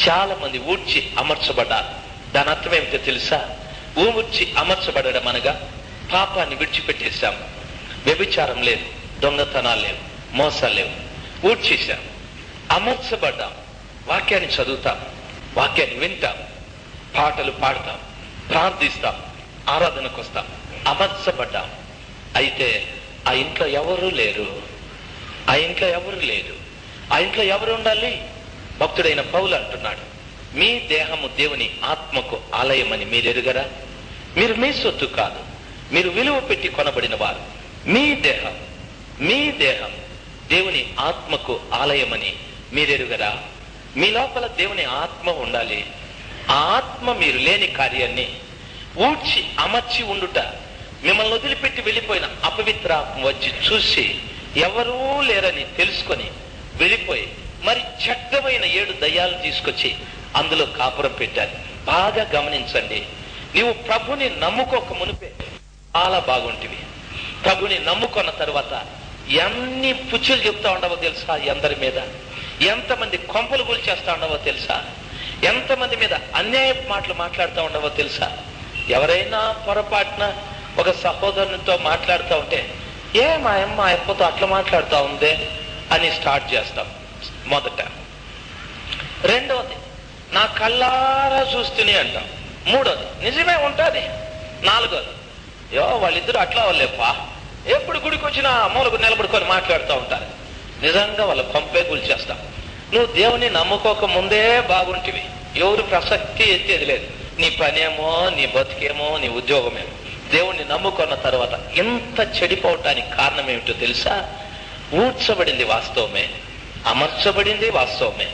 చాలా మంది ఊడ్చి అమర్చబడ్డారు. దాని అర్థం ఏమిటో తెలుసా? ఊడ్చి అమర్చబడడం అనగా పాపాన్ని విడిచిపెట్టేశాం. వ్యభిచారం లేదు, దొంగతనాలు లేవు, మోసాలు లేవు, ఊడ్చేశాం, అమర్చబడ్డాం. వాక్యాన్ని చదువుతాం, వాక్యాన్ని వింటాం, పాటలు పాడతాం, ప్రార్థిస్తాం, ఆరాధనకు వస్తాం, అమర్చబడ్డాం. అయితే ఆ ఇంట్లో ఎవరు లేరు, ఆ ఇంట్లో ఎవరు లేరు. ఆ ఇంట్లో ఎవరు ఉండాలి? భక్తుడైన పౌలు అంటున్నాడు, మీ దేహము దేవుని ఆత్మకు ఆలయమని మీరు ఎరుగరా? మీరు మీ సొత్తు కాదు, మీరు విలువ పెట్టి కొనబడిన వారు. మీ దేహం దేవుని ఆత్మకు ఆలయమని మీరెరుగరా? మీ లోపల దేవుని ఆత్మ ఉండాలి. ఆ ఆత్మ మీరు లేని కార్యాన్ని ఊడ్చి అమర్చి ఉండుట, మిమ్మల్ని వదిలిపెట్టి వెళ్ళిపోయిన అపవిత్రాత్మ వచ్చి చూసి ఎవరూ లేరని తెలుసుకొని వెళ్ళిపోయి మరి చెడ్డమైన 7 దయ్యాలు తీసుకొచ్చి అందులో కాపురం పెట్టారు. బాగా గమనించండి, నీవు ప్రభుని నమ్ముకోక మునిపే చాలా బాగుంటివి. ప్రభుని నమ్ముకున్న తర్వాత ఎన్ని పుచ్చులు చెప్తా ఉండవో తెలుసా? ఎందరి మీద ఎంతమంది కొంపలు కూల్చేస్తా ఉండవో తెలుసా? ఎంతమంది మీద అన్యాయ మాటలు మాట్లాడుతూ ఉండవో తెలుసా? ఎవరైనా పొరపాటున ఒక సహోదరునితో మాట్లాడుతూ ఉంటే, ఏ మా అమ్మ అప్పతో అట్లా మాట్లాడుతూ ఉందే అని స్టార్ట్ చేస్తాం. మొదట. రెండవది, నా కళ్ళారా చూస్తూనే అంటాం. మూడోది, నిజమే ఉంటుంది. నాలుగోది, వాళ్ళిద్దరు అట్లా వాళ్ళేపా, ఎప్పుడు గుడికి వచ్చినా మూలకు నిలబడుకొని మాట్లాడుతూ ఉంటారు. నిజంగా వాళ్ళ పంపే కూల్చేస్తాం. నువ్వు దేవుని నమ్ముకోక ముందే బాగుంటివి, ఎవరు ప్రసక్తి ఎత్తేది లేదు. నీ పనేమో, నీ బతికేమో, నీ ఉద్యోగమేమో. దేవుణ్ణి నమ్ముకున్న తర్వాత ఎంత చెడిపోవటానికి కారణం ఏమిటో తెలుసా? ఊడ్చబడింది వాస్తవమే, అమర్చబడింది వాస్తవమే,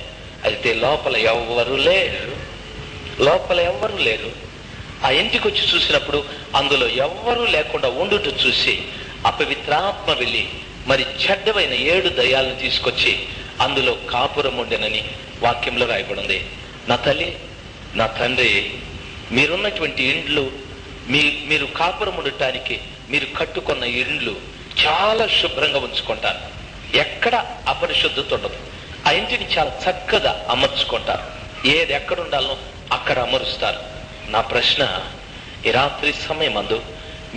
అయితే లోపల ఎవ్వరు లేరు. ఆ ఇంటికి వచ్చి చూసినప్పుడు అందులో ఎవ్వరూ లేకుండా ఉండుట చూసి అపవిత్రాత్మ వెళ్ళి మరి చెడ్డమైన 7 దయ్యాలను తీసుకొచ్చి అందులో కాపురం ఉండెనని వాక్యంలో రాయబడింది. నా తల్లి, నా తండ్రి, మీరున్నటువంటి ఇండ్లు, మీరు కాపురం ఉండటానికి మీరు కట్టుకున్న ఇండ్లు చాలా శుభ్రంగా ఉంచుకుంటారు. ఎక్కడ అపరిశుద్ధత ఉండదు. ఆ ఇంటిని చాలా చక్కగా అమర్చుకుంటారు. ఏది ఎక్కడ ఉండాలో అక్కడ అమరుస్తారు. నా ప్రశ్న, ఈ రాత్రి సమయమందు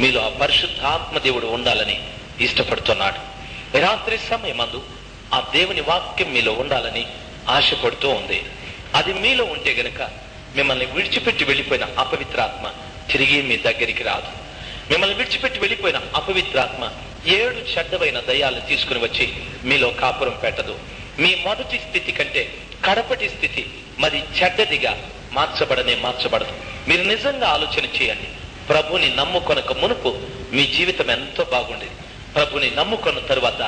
మీలో ఆ పరిశుద్ధాత్మ దేవుడు ఉండాలని ఇష్టపడుతున్నాడు. ఈ రాత్రి సమయమందు ఆ దేవుని వాక్యం మీలో ఉండాలని ఆశపడుతూ ఉంది. అది మీలో ఉంటే గనక మిమ్మల్ని విడిచిపెట్టి వెళ్ళిపోయిన అపవిత్రాత్మ తిరిగి మీ దగ్గరికి రాదు. మిమ్మల్ని విడిచిపెట్టి వెళ్ళిపోయిన అపవిత్రాత్మ 7 చెడ్డమైన దయ్యాలను తీసుకుని వచ్చి మీలో కాపురం పెట్టదు. మీ మొదటి స్థితి కంటే కడపటి స్థితి మరి చెడ్డదిగా మార్చబడదు. మీరు నిజంగా ఆలోచన చేయండి. ప్రభుని నమ్ముకొనక మునుపు మీ జీవితం ఎంతో బాగుండేది. ప్రభుని నమ్ముకున్న తరువాత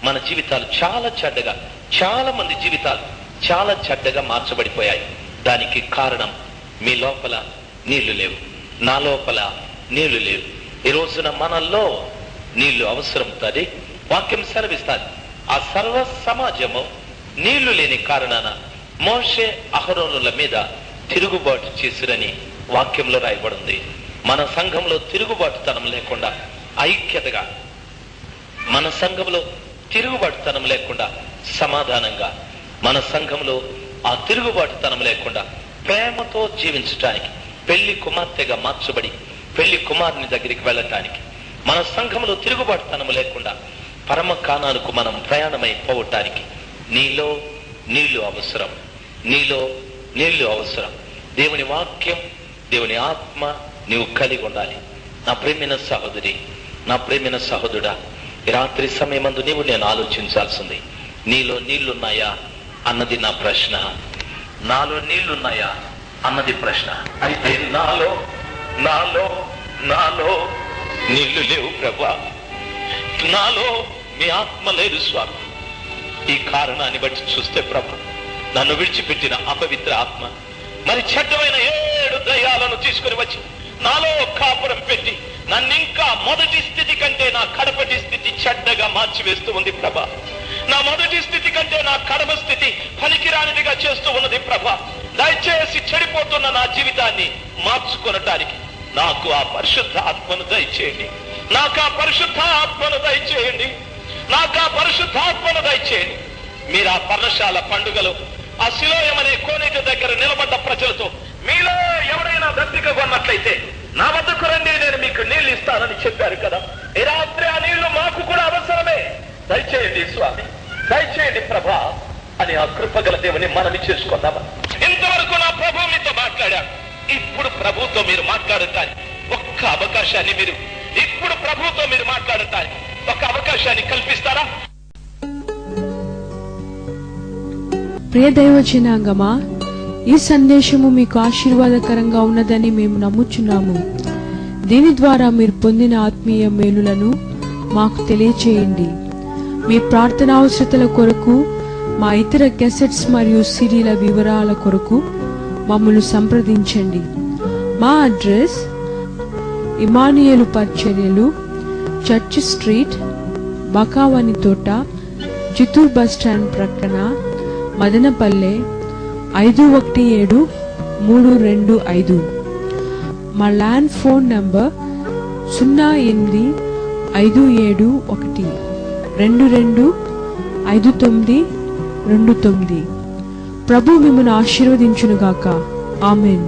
మన జీవితాలు చాలా చెడ్డగా, చాలా మంది జీవితాలు చాలా చెడ్డగా మార్చబడిపోయాయి. దానికి కారణం మీ లోపల నీళ్లు లేవు, నా లోపల నీళ్లు లేవు. ఈ రోజున మనల్లో నీళ్లు అవసరం తది. వాక్యం సెలవిస్తాది, ఆ సర్వ సమాజము నీళ్లు లేని కారణాన మోషే అహరోనుల మీద తిరుగుబాటు చేసిరని వాక్యంలో రాయబడింది. మన సంఘంలో తిరుగుబాటుతనం లేకుండా ఐక్యతగా, మన సంఘంలో తిరుగుబాటుతనం లేకుండా సమాధానంగా, మన సంఘంలో ఆ తిరుగుబాటుతనం లేకుండా ప్రేమతో జీవించటానికి, పెళ్లి కుమార్తెగా మార్చబడి పెళ్లి కుమారుని దగ్గరికి వెళ్ళటానికి, మన సంఘంలో తిరుగుబాటుతనం లేకుండా పరమ కానానికి మనం ప్రయాణమై పోవటానికి నీలో నీళ్లు అవసరం, నీలో నీళ్లు అవసరం. దేవుని వాక్యం, దేవుని ఆత్మ నీవు కలిగి ఉండాలి. నా ప్రేమైన సహోదరి, నా ప్రేమైన సహోదరుడా, ఈ రాత్రి సమయమందు నీవు నేను ఆలోచించాల్సింది, నీలో నీళ్లున్నాయా అన్నది నా ప్రశ్న. నాలో నీళ్లున్నాయా అన్నది ప్రశ్న. అయితే నాలో నాలో నాలో నీళ్లు లేవు ప్రభా, నాలో మీ ఆత్మ లేదు స్వామి. ఈ కారణాన్ని బట్టి చూస్తే ప్రభు, నన్ను విడిచిపెట్టిన అపవిత్ర ఆత్మ మరి చెడ్డమైన 7 దయ్యాలను తీసుకుని వచ్చి నాలో కాపురం పెట్టి నన్ను ఇంకా మొదటి స్థితి కంటే నా కడపటి స్థితి చెడ్డగా మార్చివేస్తూ ఉంది ప్రభా. నా మొదటి స్థితి కంటే నా కడప స్థితి పనికిరానిదిగా చేస్తూ ఉన్నది ప్రభా. దయచేసి చెడిపోతున్న నా జీవితాన్ని మార్చుకొనటానికి నాకు ఆ పరిశుద్ధ ఆత్మను దయచేయండి, నాకు ఆ పరిశుద్ధ ఆత్మను దయచేయండి, నాకు ఆ పరిశుద్ధ ఆత్మను దయచేయండి. మీరు ఆ పర్ణశాల పండుగలో ఆ సిలోయం అనే కోనేటి దగ్గర నిలబడ్డ ప్రజలతో మీలో ఎవరైనా దత్తిక కొన్నట్లయితే నా వద్దకు రండి, నేను మీకు నీళ్లు ఇస్తానని చెప్పారు కదా. ఈ రాత్రి ఆ నీళ్లు మాకు కూడా అవసరమే. దయచేయండి స్వామి, దయచేయండి ప్రభా అని ఆ కృపగల దేవుని మనవి చేసుకుందామా. ఇంతవరకు నా ప్రభు మీతో మాట్లాడారు, ఇప్పుడు ప్రభుతో మీరు మాట్లాడటానికి ఒక్క అవకాశాన్ని మీరు ఇప్పుడు ప్రభుతో మీరు మాట్లాడటానికి ఒక అవకాశాన్ని కల్పిస్తారా? ప్రియ దైవ జనాంగమా, ఈ సందేశము మీకు ఆశీర్వాదకరంగా ఉన్నదని మేము నమ్ముచున్నాము. దీని ద్వారా మీరు పొందిన ఆత్మీయ మేలులను మాకు తెలియచేయండి. మీ ప్రార్థన అవసరతల కొరకు, మా ఇతర క్యాసెట్స్ మరియు సిడీల వివరాల కొరకు మమ్మల్ని సంప్రదించండి. మా అడ్రస్ ఇమానియేలు పరిచర్యలు, చర్చ్ స్ట్రీట్, బకావాని తోట, చిత్తూరు బస్ స్టాండ్ ప్రక్కన, మదనపల్లె 517325. మా ల్యాండ్ ఫోన్ నంబర్ 085712225929. ప్రభు మిమ్మల్ని ఆశీర్వదించునుగాక. ఆమెన్.